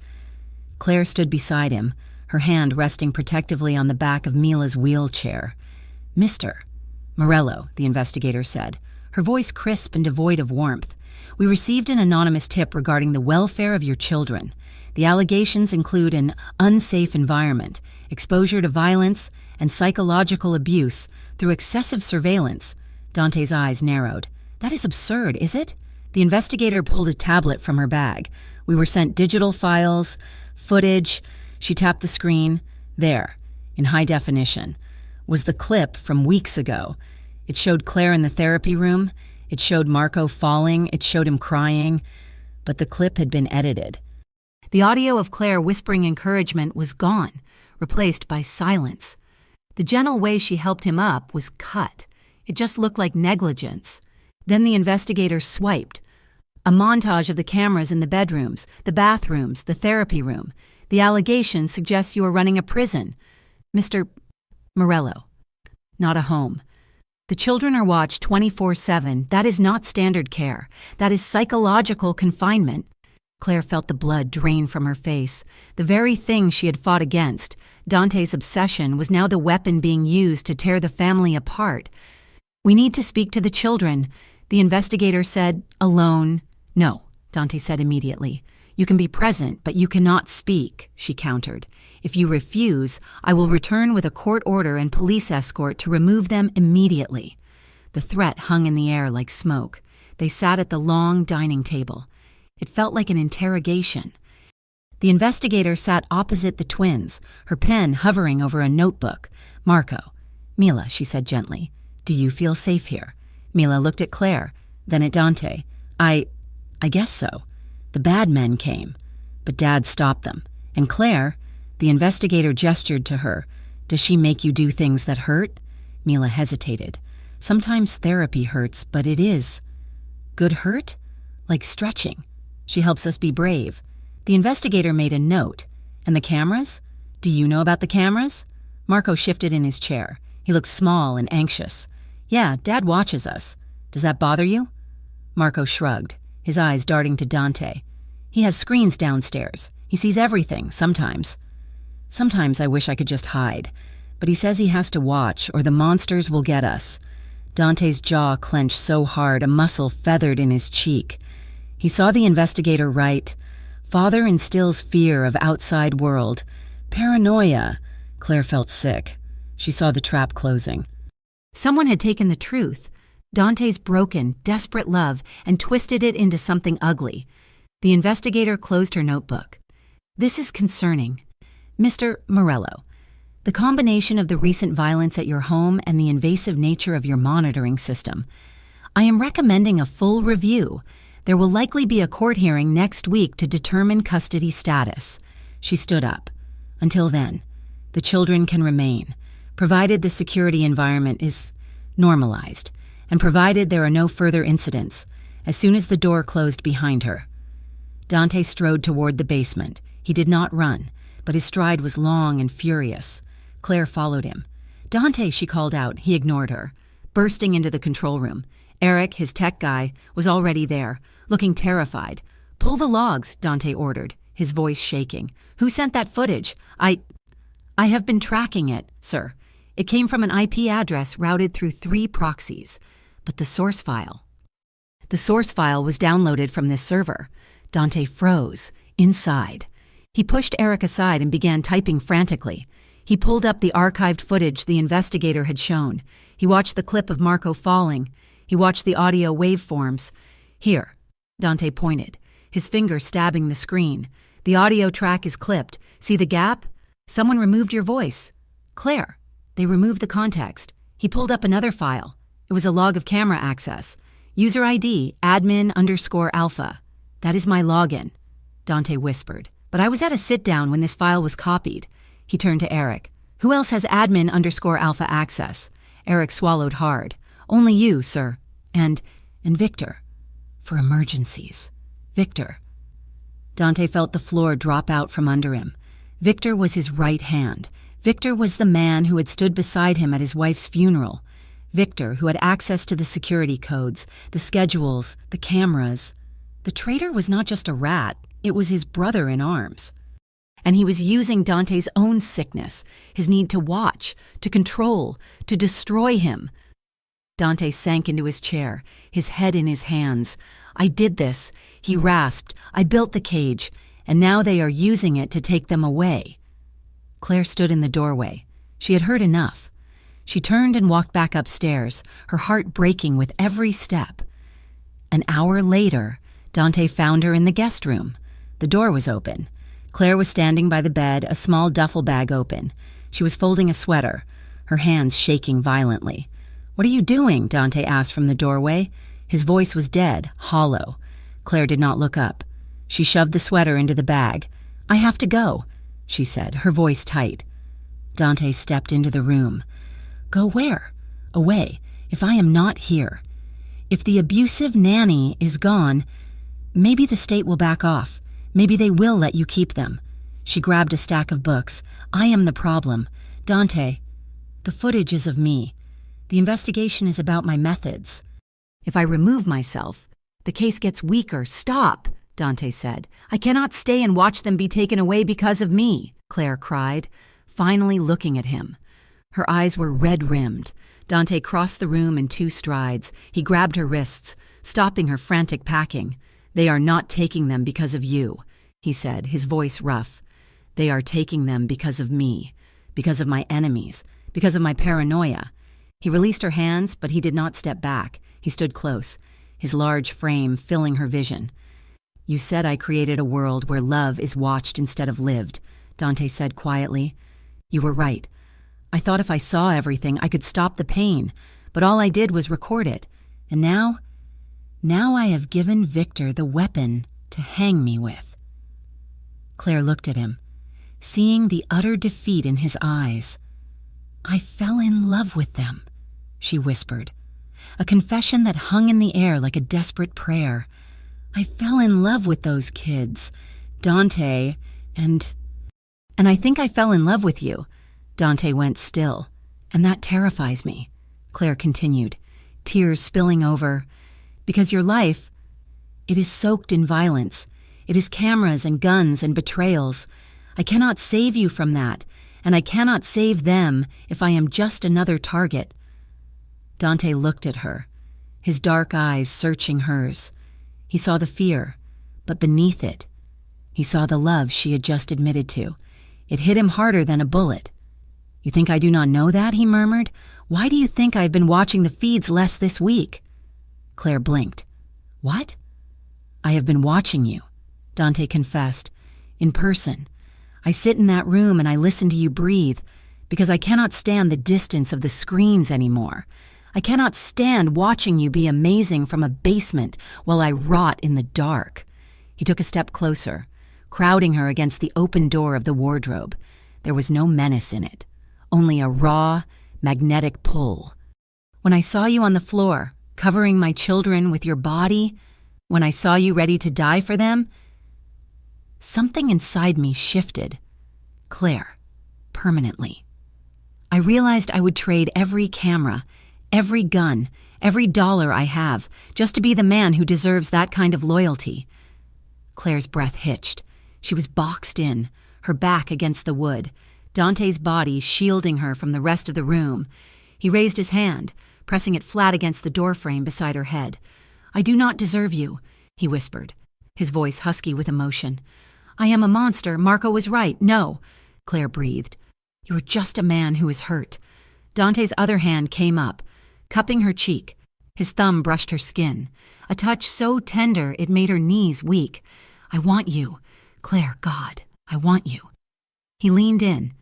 Claire stood beside him, her hand resting protectively on the back of Mila's wheelchair. "Mr. Morello," the investigator said, her voice crisp and devoid of warmth. "We received an anonymous tip regarding the welfare of your children. The allegations include an unsafe environment, exposure to violence, and psychological abuse through excessive surveillance." Dante's eyes narrowed. "That is absurd, is it?" The investigator pulled a tablet from her bag. "We were sent digital files, footage." She tapped the screen. There, in high definition, was the clip from weeks ago. It showed Claire in the therapy room. It showed Marco falling. It showed him crying. But the clip had been edited. The audio of Claire whispering encouragement was gone, replaced by silence. The gentle way she helped him up was cut. It just looked like negligence. Then the investigator swiped. A montage of the cameras in the bedrooms, the bathrooms, the therapy room. The allegation suggests you are running a prison. Mr. Morello, not a home. The children are watched 24/7. That is not standard care. That is psychological confinement. Claire felt the blood drain from her face. The very thing she had fought against, Dante's obsession, was now the weapon being used to tear the family apart. "We need to speak to the children," the investigator said. "Alone?" "No," Dante said immediately. "You can be present, but you cannot speak," she countered. "If you refuse, I will return with a court order and police escort to remove them immediately." The threat hung in the air like smoke. They sat at the long dining table. It felt like an interrogation. The investigator sat opposite the twins, her pen hovering over a notebook. "Marco." "Mila," she said gently, "do you feel safe here?" Mila looked at Claire, then at Dante. I guess so. The bad men came, but Dad stopped them. And Claire," the investigator gestured to her, "does she make you do things that hurt?" Mila hesitated. "Sometimes therapy hurts, but it is good hurt? Like stretching. She helps us be brave." The investigator made a note. "And the cameras? Do you know about the cameras?" Marco shifted in his chair. He looked small and anxious. "Yeah, Dad watches us. Does that bother you?" Marco shrugged, his eyes darting to Dante. "He has screens downstairs. He sees everything, sometimes. Sometimes I wish I could just hide. But he says he has to watch, or the monsters will get us." Dante's jaw clenched so hard a muscle feathered in his cheek. He saw the investigator write, "Father instills fear of outside world. Paranoia." Claire felt sick. She saw the trap closing. Someone had taken the truth, Dante's broken, desperate love, and twisted it into something ugly. The investigator closed her notebook. "This is concerning. Mr. Morello, the combination of the recent violence at your home and the invasive nature of your monitoring system. I am recommending a full review. There will likely be a court hearing next week to determine custody status." She stood up. "Until then, the children can remain, provided the security environment is normalized, and provided there are no further incidents," as soon as the door closed behind her. Dante strode toward the basement. He did not run, but his stride was long and furious. Claire followed him. "Dante," she called out. He ignored her. Bursting into the control room, Eric, his tech guy, was already there, looking terrified. "Pull the logs," Dante ordered, his voice shaking. "Who sent that footage?" I have been tracking it, sir. It came from an IP address routed through 3 proxies. But the source file. The source file was downloaded from this server. Dante froze, inside. He pushed Eric aside and began typing frantically. He pulled up the archived footage the investigator had shown. He watched the clip of Marco falling. He watched the audio waveforms. "Here," Dante pointed, his finger stabbing the screen. "The audio track is clipped. See the gap? Someone removed your voice." "Claire." They removed the context. He pulled up another file. It was a log of camera access. "User ID, admin_alpha. That is my login," Dante whispered. "But I was at a sit-down when this file was copied." He turned to Eric. "Who else has admin_alpha access?" Eric swallowed hard. "Only you, sir. And Victor. For emergencies. Victor." Dante felt the floor drop out from under him. Victor was his right hand. Victor was the man who had stood beside him at his wife's funeral. Victor, who had access to the security codes, the schedules, the cameras. The traitor was not just a rat, it was his brother in arms. And he was using Dante's own sickness, his need to watch, to control, to destroy him. Dante sank into his chair, his head in his hands. "I did this," he rasped. "I built the cage, and now they are using it to take them away." Claire stood in the doorway. She had heard enough. She turned and walked back upstairs, her heart breaking with every step. An hour later, Dante found her in the guest room. The door was open. Claire was standing by the bed, a small duffel bag open. She was folding a sweater, her hands shaking violently. "What are you doing?" Dante asked from the doorway. His voice was dead, hollow. Claire did not look up. She shoved the sweater into the bag. "I have to go," she said, her voice tight. Dante stepped into the room. "Go where?" "Away, if I am not here. If the abusive nanny is gone, maybe the state will back off. Maybe they will let you keep them." She grabbed a stack of books. "I am the problem. Dante, the footage is of me. The investigation is about my methods. If I remove myself, the case gets weaker." "Stop," Dante said. "I cannot stay and watch them be taken away because of me," Claire cried, finally looking at him. Her eyes were red-rimmed. Dante crossed the room in 2 strides. He grabbed her wrists, stopping her frantic packing. "They are not taking them because of you," he said, his voice rough. "They are taking them because of me, because of my enemies, because of my paranoia." He released her hands, but he did not step back. He stood close, his large frame filling her vision. "You said I created a world where love is watched instead of lived," Dante said quietly. "You were right. I thought if I saw everything, I could stop the pain, but all I did was record it. And now I have given Victor the weapon to hang me with." Claire looked at him, seeing the utter defeat in his eyes. "I fell in love with them," she whispered, a confession that hung in the air like a desperate prayer. "I fell in love with those kids, Dante, and I think I fell in love with you." Dante went still. "And that terrifies me," Claire continued, tears spilling over. "Because your life, it is soaked in violence. It is cameras and guns and betrayals. I cannot save you from that, and I cannot save them if I am just another target." Dante looked at her, his dark eyes searching hers. He saw the fear, but beneath it, he saw the love she had just admitted to. It hit him harder than a bullet. "You think I do not know that?" he murmured. "Why do you think I have been watching the feeds less this week?" Claire blinked. "What?" "I have been watching you," Dante confessed, "in person. I sit in that room and I listen to you breathe, because I cannot stand the distance of the screens anymore. I cannot stand watching you be amazing from a basement while I rot in the dark." He took a step closer, crowding her against the open door of the wardrobe. There was no menace in it, only a raw, magnetic pull. "When I saw you on the floor, covering my children with your body, when I saw you ready to die for them, something inside me shifted. Claire, permanently. I realized I would trade every camera, every gun, every dollar I have, just to be the man who deserves that kind of loyalty." Claire's breath hitched. She was boxed in, her back against the wood, Dante's body shielding her from the rest of the room. He raised his hand, pressing it flat against the doorframe beside her head. "I do not deserve you," he whispered, his voice husky with emotion. "I am a monster. Marco was right. No," Claire breathed. "You are just a man who is hurt." Dante's other hand came up, cupping her cheek. His thumb brushed her skin, a touch so tender it made her knees weak. "I want you. Claire, God, I want you." He leaned in.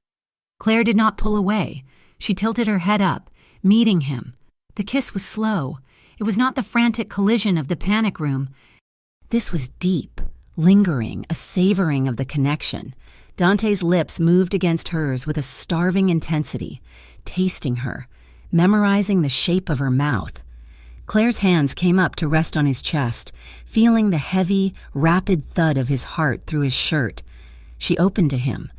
Claire did not pull away. She tilted her head up, meeting him. The kiss was slow. It was not the frantic collision of the panic room. This was deep, lingering, a savoring of the connection. Dante's lips moved against hers with a starving intensity, tasting her, memorizing the shape of her mouth. Claire's hands came up to rest on his chest, feeling the heavy, rapid thud of his heart through his shirt. She opened to him,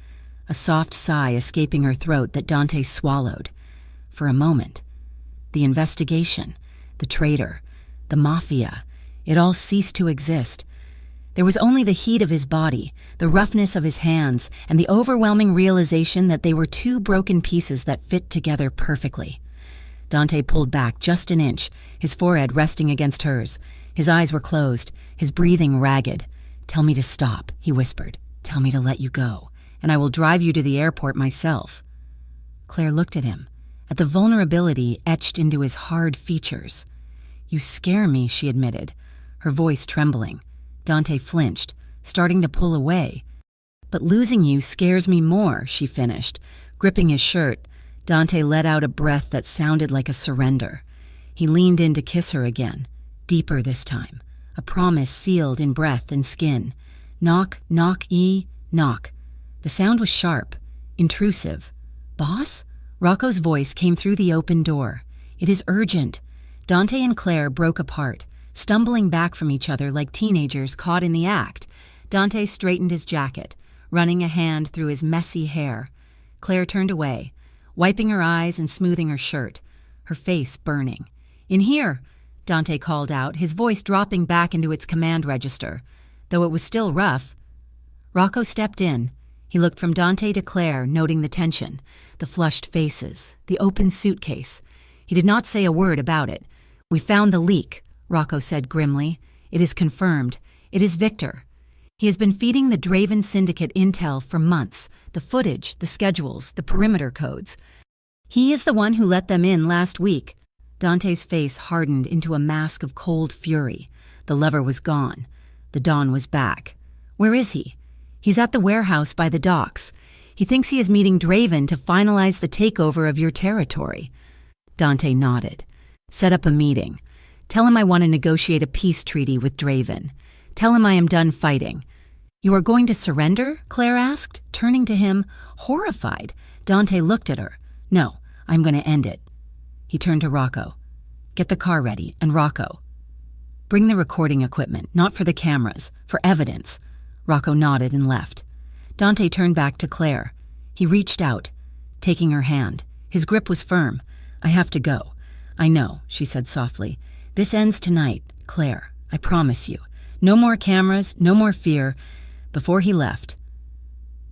a soft sigh escaping her throat that Dante swallowed. For a moment, The investigation, the traitor, the Mafia, it all ceased to exist. There was only the heat of his body, the roughness of his hands, and the overwhelming realization that they were two broken pieces that fit together perfectly. Dante pulled back just an inch, his forehead resting against hers. His eyes were closed, his breathing ragged. "Tell me to stop," he whispered. "Tell me to let you go, and I will drive you to the airport myself." Claire looked at him, at the vulnerability etched into his hard features. "You scare me," she admitted, her voice trembling. Dante flinched, starting to pull away. "But losing you scares me more," she finished. Gripping his shirt, Dante let out a breath that sounded like a surrender. He leaned in to kiss her again, deeper this time, a promise sealed in breath and skin. Knock, knock. The sound was sharp, intrusive. "Boss?" Rocco's voice came through the open door. "It is urgent." Dante and Claire broke apart, stumbling back from each other like teenagers caught in the act. Dante straightened his jacket, running a hand through his messy hair. Claire turned away, wiping her eyes and smoothing her shirt, her face burning. "In here," Dante called out, his voice dropping back into its command register, though it was still rough. Rocco stepped in. He looked from Dante to Claire, noting the tension, the flushed faces, the open suitcase. He did not say a word about it. "We found the leak," Rocco said grimly. "It is confirmed. It is Victor. He has been feeding the Draven Syndicate intel for months, the footage, the schedules, the perimeter codes. He is the one who let them in last week." Dante's face hardened into a mask of cold fury. The lever was gone. The dawn was back. "Where is he?" "He's at the warehouse by the docks. He thinks he is meeting Draven to finalize the takeover of your territory." Dante nodded. "Set up a meeting. Tell him I want to negotiate a peace treaty with Draven. Tell him I am done fighting." "You are going to surrender?" Claire asked, turning to him, horrified. Dante looked at her. "No, I'm going to end it." He turned to Rocco. "Get the car ready, and Rocco, bring the recording equipment, not for the cameras, for evidence." Rocco nodded and left. Dante turned back to Claire. He reached out, taking her hand. His grip was firm. "I have to go." "I know," she said softly. "This ends tonight, Claire. I promise you. No more cameras, no more fear." Before he left,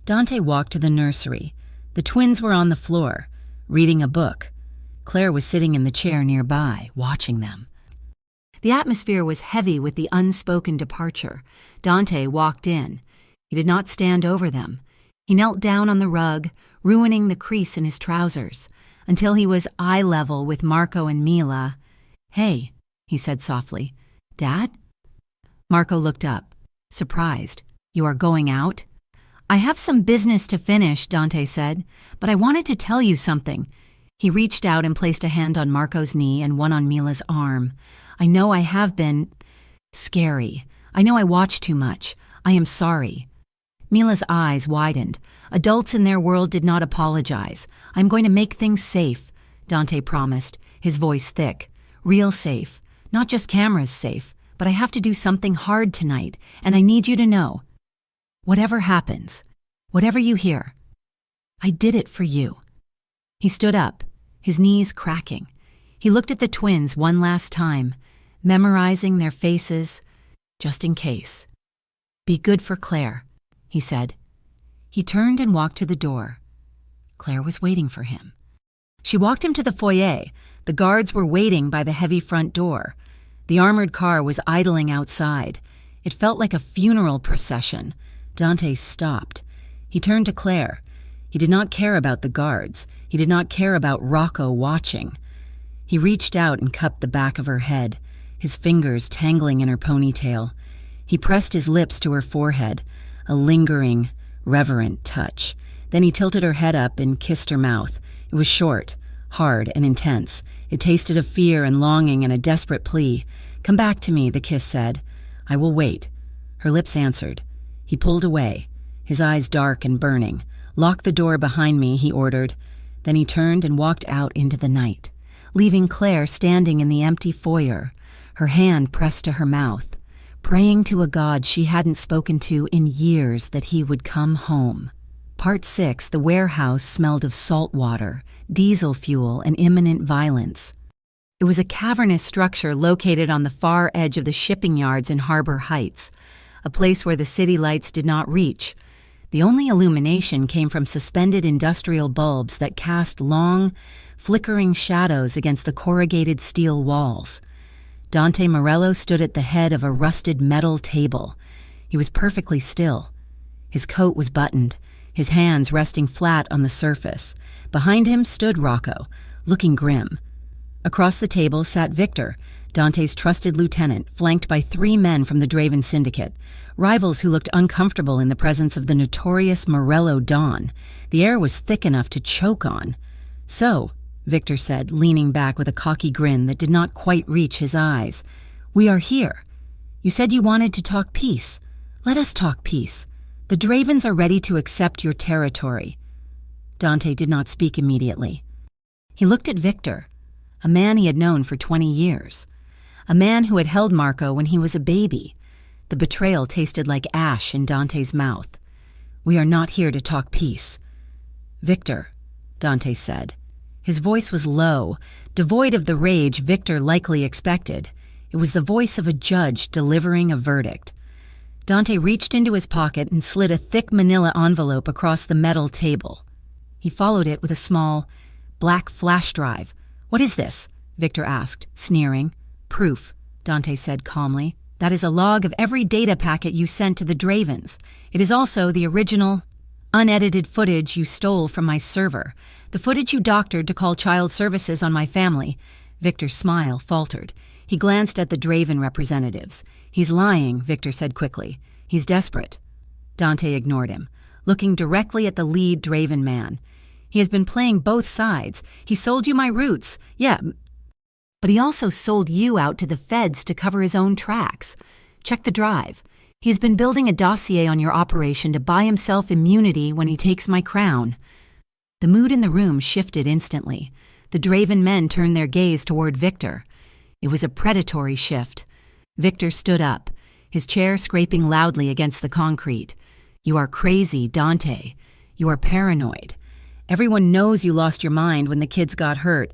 Dante walked to the nursery. The twins were on the floor, reading a book. Claire was sitting in the chair nearby, watching them. The atmosphere was heavy with the unspoken departure. Dante walked in. He did not stand over them. He knelt down on the rug, ruining the crease in his trousers, until he was eye level with Marco and Mila. "Hey," he said softly. "Dad?" Marco looked up, surprised. "You are going out?" "I have some business to finish," Dante said, "but I wanted to tell you something." He reached out and placed a hand on Marco's knee and one on Mila's arm. "I know I have been scary. I know I watched too much. I am sorry." Mila's eyes widened. Adults in their world did not apologize. "I'm going to make things safe," Dante promised, his voice thick. "Real safe. Not just cameras safe, but I have to do something hard tonight, and I need you to know. Whatever happens, whatever you hear, I did it for you." He stood up, his knees cracking. He looked at the twins one last time, memorizing their faces, just in case. "Be good for Claire," he said. He turned and walked to the door. Claire was waiting for him. She walked him to the foyer. The guards were waiting by the heavy front door. The armored car was idling outside. It felt like a funeral procession. Dante stopped. He turned to Claire. He did not care about the guards. He did not care about Rocco watching. He reached out and cupped the back of her head, his fingers tangling in her ponytail. He pressed his lips to her forehead, a lingering, reverent touch. Then he tilted her head up and kissed her mouth. It was short, hard, and intense. It tasted of fear and longing and a desperate plea. "Come back to me," the kiss said. "I will wait." Her lips answered. He pulled away, his eyes dark and burning. "Lock the door behind me," he ordered. Then he turned and walked out into the night, leaving Claire standing in the empty foyer, her hand pressed to her mouth, praying to a God she hadn't spoken to in years that he would come home. Part 6, the warehouse smelled of salt water, diesel fuel, and imminent violence. It was a cavernous structure located on the far edge of the shipping yards in Harbor Heights, a place where the city lights did not reach. The only illumination came from suspended industrial bulbs that cast long, flickering shadows against the corrugated steel walls. Dante Morello stood at the head of a rusted metal table. He was perfectly still. His coat was buttoned, his hands resting flat on the surface. Behind him stood Rocco, looking grim. Across the table sat Victor, Dante's trusted lieutenant, flanked by 3 men from the Draven Syndicate, rivals who looked uncomfortable in the presence of the notorious Morello Don. The air was thick enough to choke on. "So," Victor said, leaning back with a cocky grin that did not quite reach his eyes, "we are here. You said you wanted to talk peace. Let us talk peace. The Dravens are ready to accept your territory." Dante did not speak immediately. He looked at Victor, a man he had known for 20 years, a man who had held Marco when he was a baby. The betrayal tasted like ash in Dante's mouth. "We are not here to talk peace." "Victor," Dante said. His voice was low, devoid of the rage Victor likely expected. It was the voice of a judge delivering a verdict. Dante reached into his pocket and slid a thick manila envelope across the metal table. He followed it with a small, black flash drive. "What is this?" Victor asked, sneering. "Proof," Dante said calmly. "That is a log of every data packet you sent to the Dravens. It is also the original, unedited footage you stole from my server, the footage you doctored to call child services on my family." Victor's smile faltered. He glanced at the Draven representatives. "He's lying," Victor said quickly. "He's desperate." Dante ignored him, looking directly at the lead Draven man. "He has been playing both sides. He sold you my roots, yeah, but he also sold you out to the feds to cover his own tracks. Check the drive. He has been building a dossier on your operation to buy himself immunity when he takes my crown." The mood in the room shifted instantly. The Draven men turned their gaze toward Victor. It was a predatory shift. Victor stood up, his chair scraping loudly against the concrete. "You are crazy, Dante. You are paranoid. Everyone knows you lost your mind when the kids got hurt."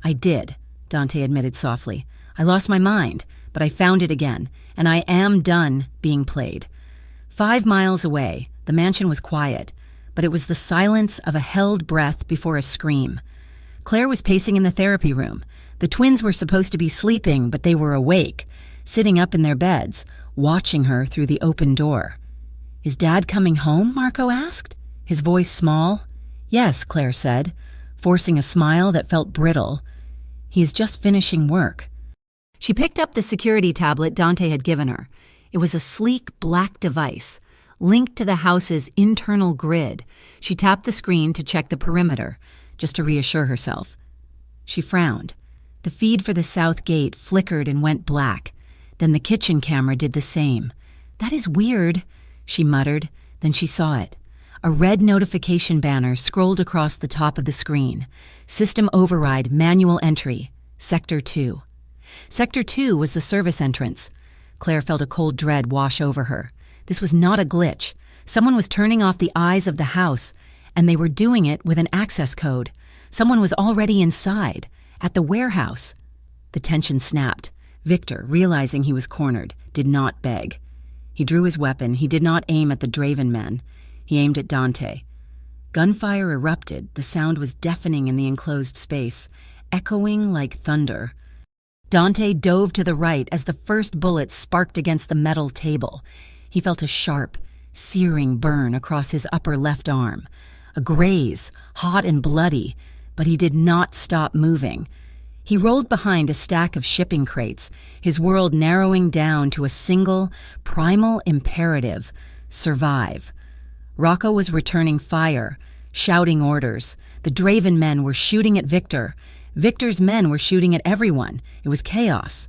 "I did," Dante admitted softly. "I lost my mind, but I found it again, and I am done being played." 5 miles away, the mansion was quiet, but it was the silence of a held breath before a scream. Claire was pacing in the therapy room. The twins were supposed to be sleeping, but they were awake, sitting up in their beds, watching her through the open door. "Is Dad coming home?" Marco asked, his voice small. "Yes," Claire said, forcing a smile that felt brittle. "He is just finishing work." She picked up the security tablet Dante had given her. It was a sleek black device, linked to the house's internal grid. She tapped the screen to check the perimeter, just to reassure herself. She frowned. The feed for the south gate flickered and went black. Then the kitchen camera did the same. "That is weird," she muttered. Then she saw it. A red notification banner scrolled across the top of the screen. "System override, manual entry, Sector 2. Sector 2 was the service entrance. Claire felt a cold dread wash over her. This was not a glitch. Someone was turning off the eyes of the house, and they were doing it with an access code. Someone was already inside, at the warehouse. The tension snapped. Victor, realizing he was cornered, did not beg. He drew his weapon. He did not aim at the Draven men. He aimed at Dante. Gunfire erupted. The sound was deafening in the enclosed space, echoing like thunder. Dante dove to the right as the first bullet sparked against the metal table. He felt a sharp, searing burn across his upper left arm. A graze, hot and bloody, but he did not stop moving. He rolled behind a stack of shipping crates, his world narrowing down to a single, primal imperative: survive. Rocco was returning fire, shouting orders. The Draven men were shooting at Victor. Victor's men were shooting at everyone. It was chaos.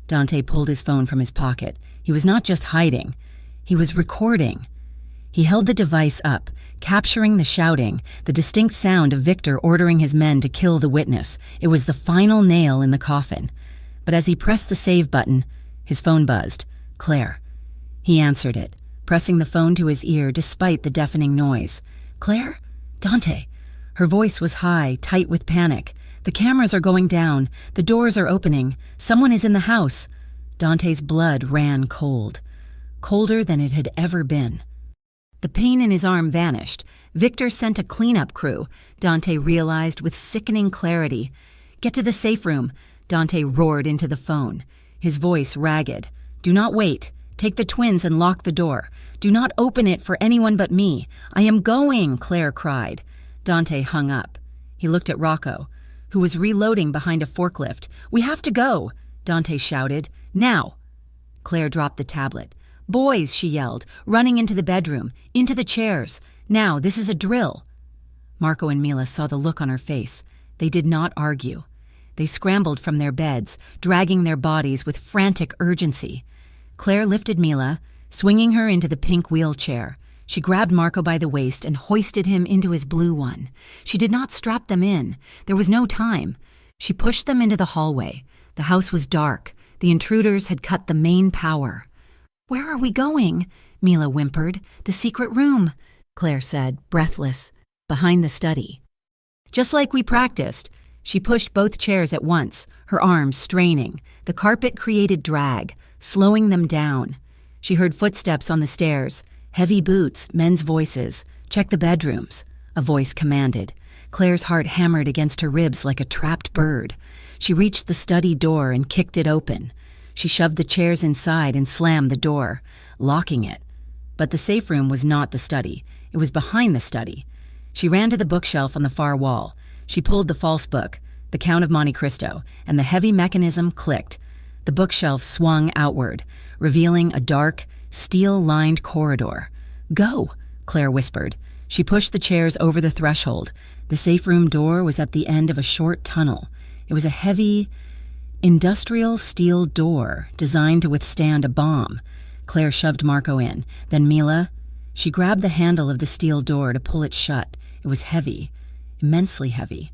Dante pulled his phone from his pocket. He was not just hiding. He was recording. He held the device up, capturing the shouting, the distinct sound of Victor ordering his men to kill the witness. It was the final nail in the coffin. But as he pressed the save button, his phone buzzed. Claire. He answered it, pressing the phone to his ear despite the deafening noise. "Claire? Dante." Her voice was high, tight with panic. The cameras are going down. The doors are opening. Someone is in the house. Dante's blood ran cold. Colder than it had ever been. The pain in his arm vanished. Victor sent a cleanup crew, Dante realized with sickening clarity. "Get to the safe room," Dante roared into the phone, his voice ragged. "Do not wait. Take the twins and lock the door. Do not open it for anyone but me. I am going," Claire cried. Dante hung up. He looked at Rocco, who was reloading behind a forklift. "We have to go," Dante shouted. "Now." Claire dropped the tablet. "Boys," she yelled, running into the bedroom, into the chairs. "Now, this is a drill." Marco and Mila saw the look on her face. They did not argue. They scrambled from their beds, dragging their bodies with frantic urgency. Claire lifted Mila, swinging her into the pink wheelchair. She grabbed Marco by the waist and hoisted him into his blue one. She did not strap them in. There was no time. She pushed them into the hallway. The house was dark. The intruders had cut the main power. "Where are we going?" Mila whimpered. "The secret room," Claire said, breathless, behind the study. "Just like we practiced." She pushed both chairs at once, her arms straining. The carpet created drag, slowing them down. She heard footsteps on the stairs, heavy boots, men's voices. "Check the bedrooms," a voice commanded. Claire's heart hammered against her ribs like a trapped bird. She reached the study door and kicked it open. She shoved the chairs inside and slammed the door, locking it. But the safe room was not the study. It was behind the study. She ran to the bookshelf on the far wall. She pulled the false book, The Count of Monte Cristo, and the heavy mechanism clicked. The bookshelf swung outward, revealing a dark, steel-lined corridor. "Go," Claire whispered. She pushed the chairs over the threshold. The safe room door was at the end of a short tunnel. It was a heavy, industrial steel door designed to withstand a bomb. Claire shoved Marco in, then Mila. She grabbed the handle of the steel door to pull it shut. It was heavy, immensely heavy.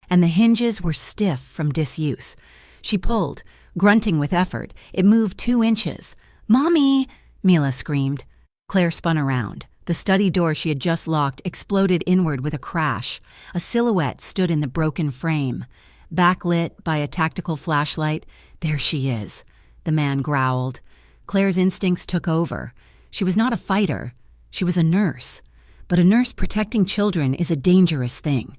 And the hinges were stiff from disuse. She pulled, grunting with effort. It moved 2 inches. "Mommy!" Mila screamed. Claire spun around. The study door she had just locked exploded inward with a crash. A silhouette stood in the broken frame. Backlit by a tactical flashlight. "There she is," the man growled. Claire's instincts took over. She was not a fighter. She was a nurse. But a nurse protecting children is a dangerous thing.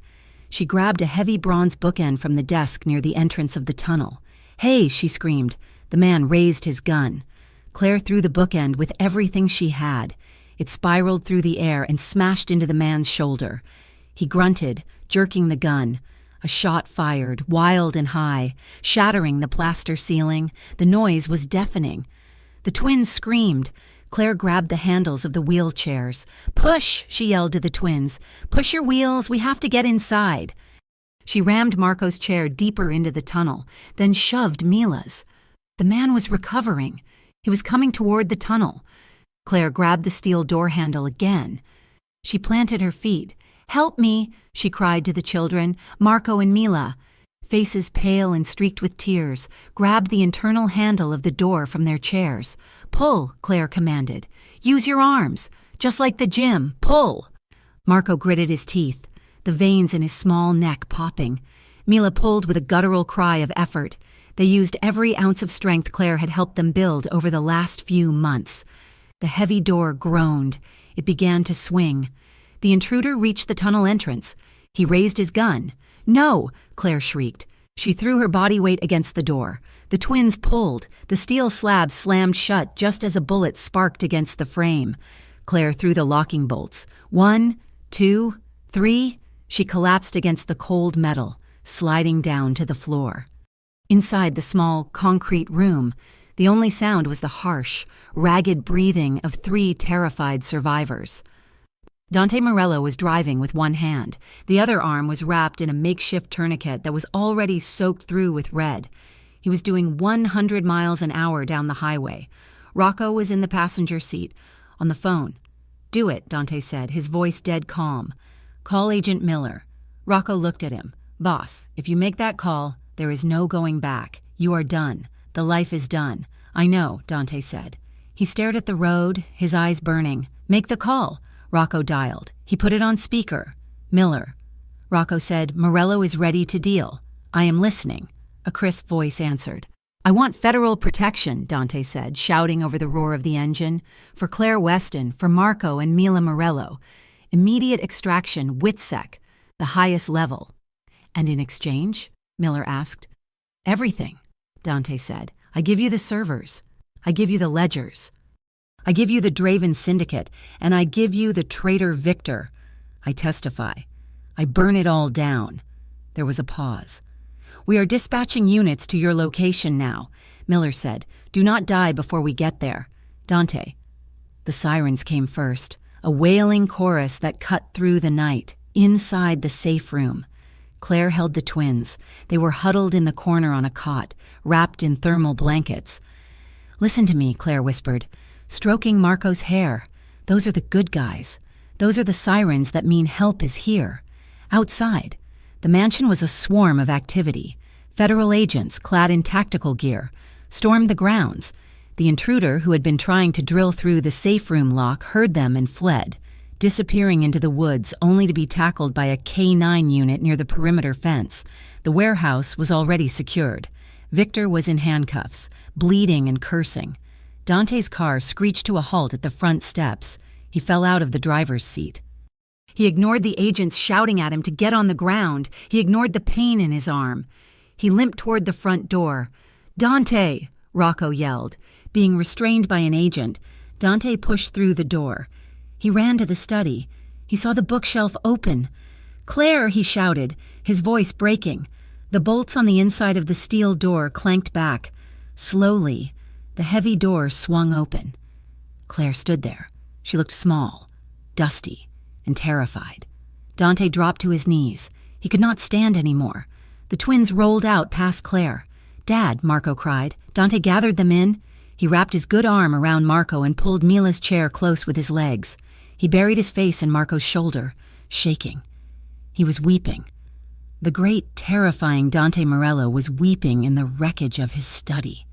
She grabbed a heavy bronze bookend from the desk near the entrance of the tunnel. "Hey!" she screamed. The man raised his gun. Claire threw the bookend with everything she had. It spiraled through the air and smashed into the man's shoulder. He grunted, jerking the gun. A shot fired, wild and high, shattering the plaster ceiling. The noise was deafening. The twins screamed. Claire grabbed the handles of the wheelchairs. "Push!" she yelled to the twins. "Push your wheels, we have to get inside." She rammed Marco's chair deeper into the tunnel, then shoved Mila's. The man was recovering. He was coming toward the tunnel. Claire grabbed the steel door handle again. She planted her feet. "Help me!" she cried to the children, Marco and Mila. Faces pale and streaked with tears, grabbed the internal handle of the door from their chairs. "Pull," Claire commanded. "Use your arms. Just like the gym. Pull." Marco gritted his teeth, the veins in his small neck popping. Mila pulled with a guttural cry of effort. They used every ounce of strength Claire had helped them build over the last few months. The heavy door groaned. It began to swing. The intruder reached the tunnel entrance. He raised his gun. "No!" Claire shrieked. She threw her body weight against the door. The twins pulled. The steel slab slammed shut just as a bullet sparked against the frame. Claire threw the locking bolts. 1, 2, 3. She collapsed against the cold metal, sliding down to the floor. Inside the small, concrete room, the only sound was the harsh, ragged breathing of 3 terrified survivors. Dante Morello was driving with one hand. The other arm was wrapped in a makeshift tourniquet that was already soaked through with red. He was doing 100 miles an hour down the highway. Rocco was in the passenger seat, on the phone. "Do it," Dante said, his voice dead calm. "Call Agent Miller." Rocco looked at him. "Boss, if you make that call, there is no going back. You are done. The life is done." "I know," Dante said. He stared at the road, his eyes burning. "Make the call." Rocco dialed. He put it on speaker. "Miller." Rocco said, "Morello is ready to deal. I am listening," a crisp voice answered. "I want federal protection," Dante said, shouting over the roar of the engine. "For Claire Weston, for Marco and Mila Morello. Immediate extraction, WITSEC, the highest level." "And in exchange?" Miller asked. "Everything," Dante said. "I give you the servers. I give you the ledgers. I give you the Draven Syndicate, and I give you the traitor Victor. I testify. I burn it all down." There was a pause. "We are dispatching units to your location now," Miller said. "Do not die before we get there. Dante." The sirens came first, a wailing chorus that cut through the night, inside the safe room. Claire held the twins. They were huddled in the corner on a cot, wrapped in thermal blankets. "Listen to me," Claire whispered, stroking Marco's hair. "Those are the good guys. Those are the sirens that mean help is here." Outside, the mansion was a swarm of activity. Federal agents, clad in tactical gear, stormed the grounds. The intruder, who had been trying to drill through the safe room lock, heard them and fled, disappearing into the woods only to be tackled by a K-9 unit near the perimeter fence. The warehouse was already secured. Victor was in handcuffs, bleeding and cursing. Dante's car screeched to a halt at the front steps. He fell out of the driver's seat. He ignored the agents shouting at him to get on the ground. He ignored the pain in his arm. He limped toward the front door. "Dante!" Rocco yelled. Being restrained by an agent, Dante pushed through the door. He ran to the study. He saw the bookshelf open. "Claire!" he shouted, his voice breaking. The bolts on the inside of the steel door clanked back. Slowly, the heavy door swung open. Claire stood there. She looked small, dusty, and terrified. Dante dropped to his knees. He could not stand anymore. The twins rolled out past Claire. "Dad," Marco cried. Dante gathered them in. He wrapped his good arm around Marco and pulled Mila's chair close with his legs. He buried his face in Marco's shoulder, shaking. He was weeping. The great, terrifying Dante Morello was weeping in the wreckage of his study.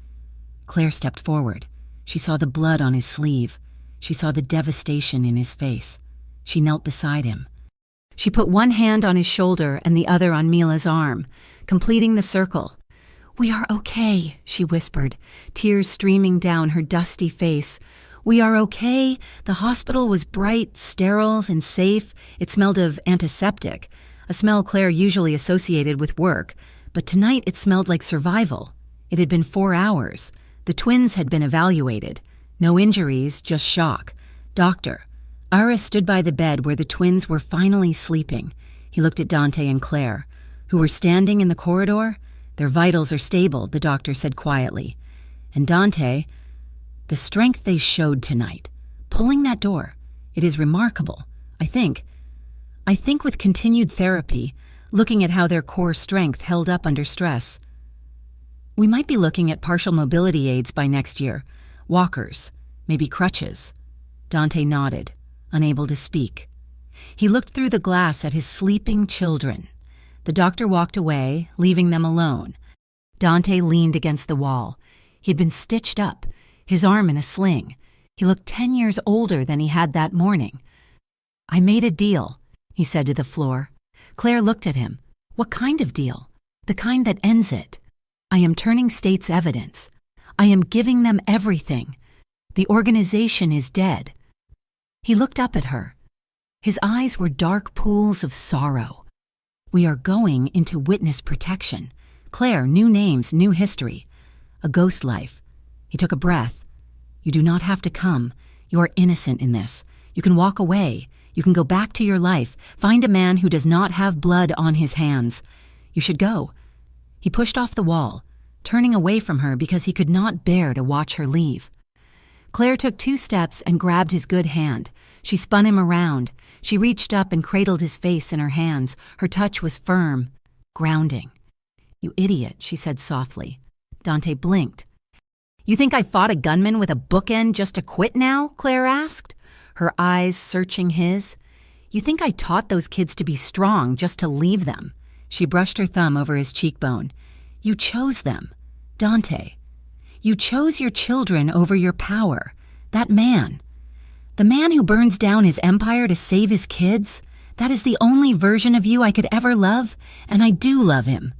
Claire stepped forward. She saw the blood on his sleeve. She saw the devastation in his face. She knelt beside him. She put one hand on his shoulder and the other on Mila's arm, completing the circle. "We are okay," she whispered, tears streaming down her dusty face. "We are okay. The hospital was bright, sterile, and safe. It smelled of antiseptic, a smell Claire usually associated with work, but tonight it smelled like survival. It had been 4 hours. The twins had been evaluated. No injuries, just shock. Doctor." Iris stood by the bed where the twins were finally sleeping. He looked at Dante and Claire, who were standing in the corridor. "Their vitals are stable," the doctor said quietly. And Dante, the strength they showed tonight, pulling that door, it is remarkable. I think with continued therapy, looking at how their core strength held up under stress, we might be looking at partial mobility aids by next year. Walkers, maybe crutches. Dante nodded, unable to speak. He looked through the glass at his sleeping children. The doctor walked away, leaving them alone. Dante leaned against the wall. He had been stitched up, his arm in a sling. He looked 10 years older than he had that morning. "I made a deal," he said to the floor. Claire looked at him. "What kind of deal?" "The kind that ends it. I am turning state's evidence. I am giving them everything. The organization is dead." He looked up at her. His eyes were dark pools of sorrow. "We are going into witness protection. Claire, new names, new history. A ghost life." He took a breath. "You do not have to come. You are innocent in this. You can walk away. You can go back to your life. Find a man who does not have blood on his hands. You should go." He pushed off the wall, turning away from her because he could not bear to watch her leave. Claire took 2 steps and grabbed his good hand. She spun him around. She reached up and cradled his face in her hands. Her touch was firm, grounding. "You idiot," she said softly. Dante blinked. "You think I fought a gunman with a bookend just to quit now?" Claire asked, her eyes searching his. "You think I taught those kids to be strong just to leave them?" She brushed her thumb over his cheekbone. "You chose them, Dante. You chose your children over your power. That man. The man who burns down his empire to save his kids. That is the only version of you I could ever love, and I do love him."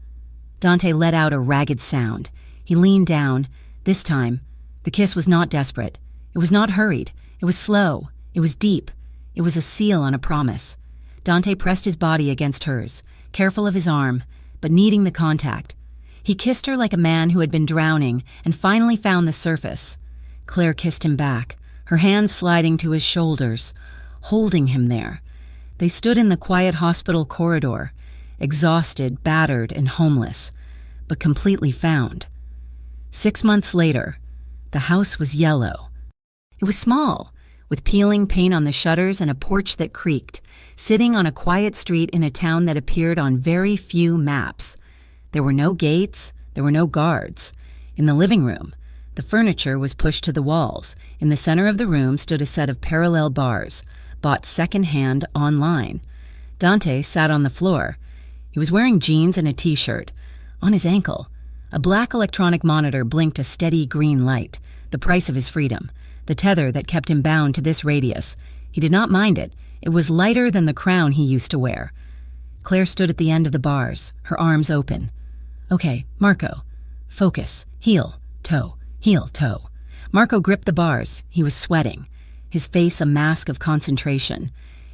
Dante let out a ragged sound. He leaned down. This time, the kiss was not desperate. It was not hurried. It was slow. It was deep. It was a seal on a promise. Dante pressed his body against hers, careful of his arm, but needing the contact. He kissed her like a man who had been drowning and finally found the surface. Claire kissed him back, her hands sliding to his shoulders, holding him there. They stood in the quiet hospital corridor, exhausted, battered, and homeless, but completely found. 6 months later, the house was yellow. It was small, with peeling paint on the shutters and a porch that creaked, sitting on a quiet street in a town that appeared on very few maps. There were no gates, there were no guards. In the living room, the furniture was pushed to the walls. In the center of the room stood a set of parallel bars, bought second-hand online. Dante sat on the floor. He was wearing jeans and a t-shirt. On his ankle, a black electronic monitor blinked a steady green light, the price of his freedom, the tether that kept him bound to this radius. He did not mind it. It was lighter than the crown he used to wear. Claire stood at the end of the bars, her arms open. "Okay, Marco. Focus. Heel, toe, heel, toe." Marco gripped the bars. He was sweating, his face a mask of concentration.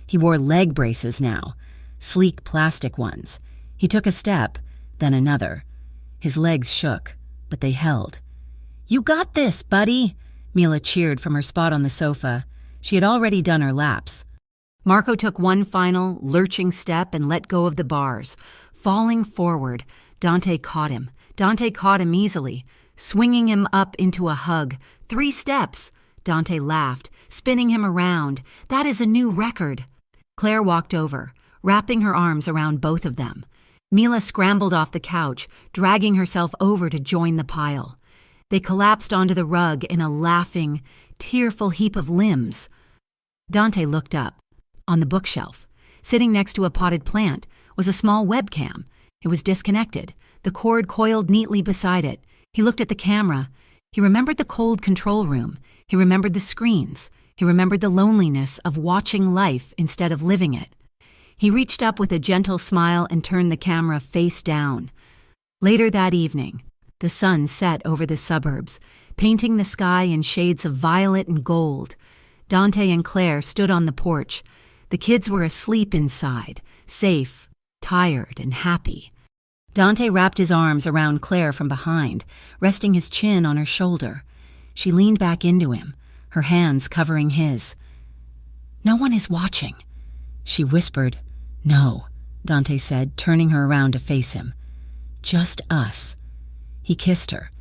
He wore leg braces now, sleek plastic ones. He took a step, then another. His legs shook, but they held. "You got this, buddy!" Mila cheered from her spot on the sofa. She had already done her laps. Marco took one final, lurching step and let go of the bars. Falling forward, Dante caught him. Dante caught him easily, swinging him up into a hug. 3 steps. Dante laughed, spinning him around. "That is a new record." Claire walked over, wrapping her arms around both of them. Mila scrambled off the couch, dragging herself over to join the pile. They collapsed onto the rug in a laughing, tearful heap of limbs. Dante looked up. On the bookshelf, sitting next to a potted plant, was a small webcam. It was disconnected, the cord coiled neatly beside it. He looked at the camera. He remembered the cold control room. He remembered the screens. He remembered the loneliness of watching life instead of living it. He reached up with a gentle smile and turned the camera face down. Later that evening, the sun set over the suburbs, painting the sky in shades of violet and gold. Dante and Claire stood on the porch. The kids were asleep inside, safe, tired, and happy. Dante wrapped his arms around Claire from behind, resting his chin on her shoulder. She leaned back into him, her hands covering his. "No one is watching," she whispered. "No," Dante said, turning her around to face him. "Just us." He kissed her.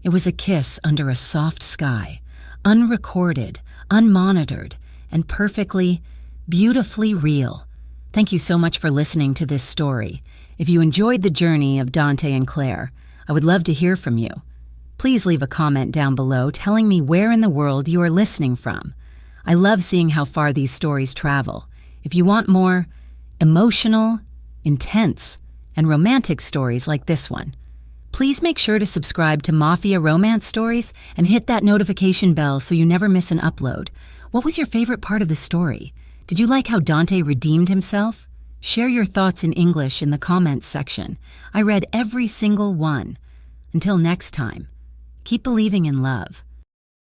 It was a kiss under a soft sky, unrecorded, unmonitored, and perfectly, beautifully real. Thank you so much for listening to this story. If you enjoyed the journey of Dante and Claire, I would love to hear from you. Please leave a comment down below telling me where in the world you are listening from. I love seeing how far these stories travel. If you want more emotional, intense, and romantic stories like this one, please make sure to subscribe to Mafia Romance Stories and hit that notification bell so you never miss an upload. What was your favorite part of the story? Did you like how Dante redeemed himself? Share your thoughts in English in the comments section. I read every single one. Until next time, keep believing in love.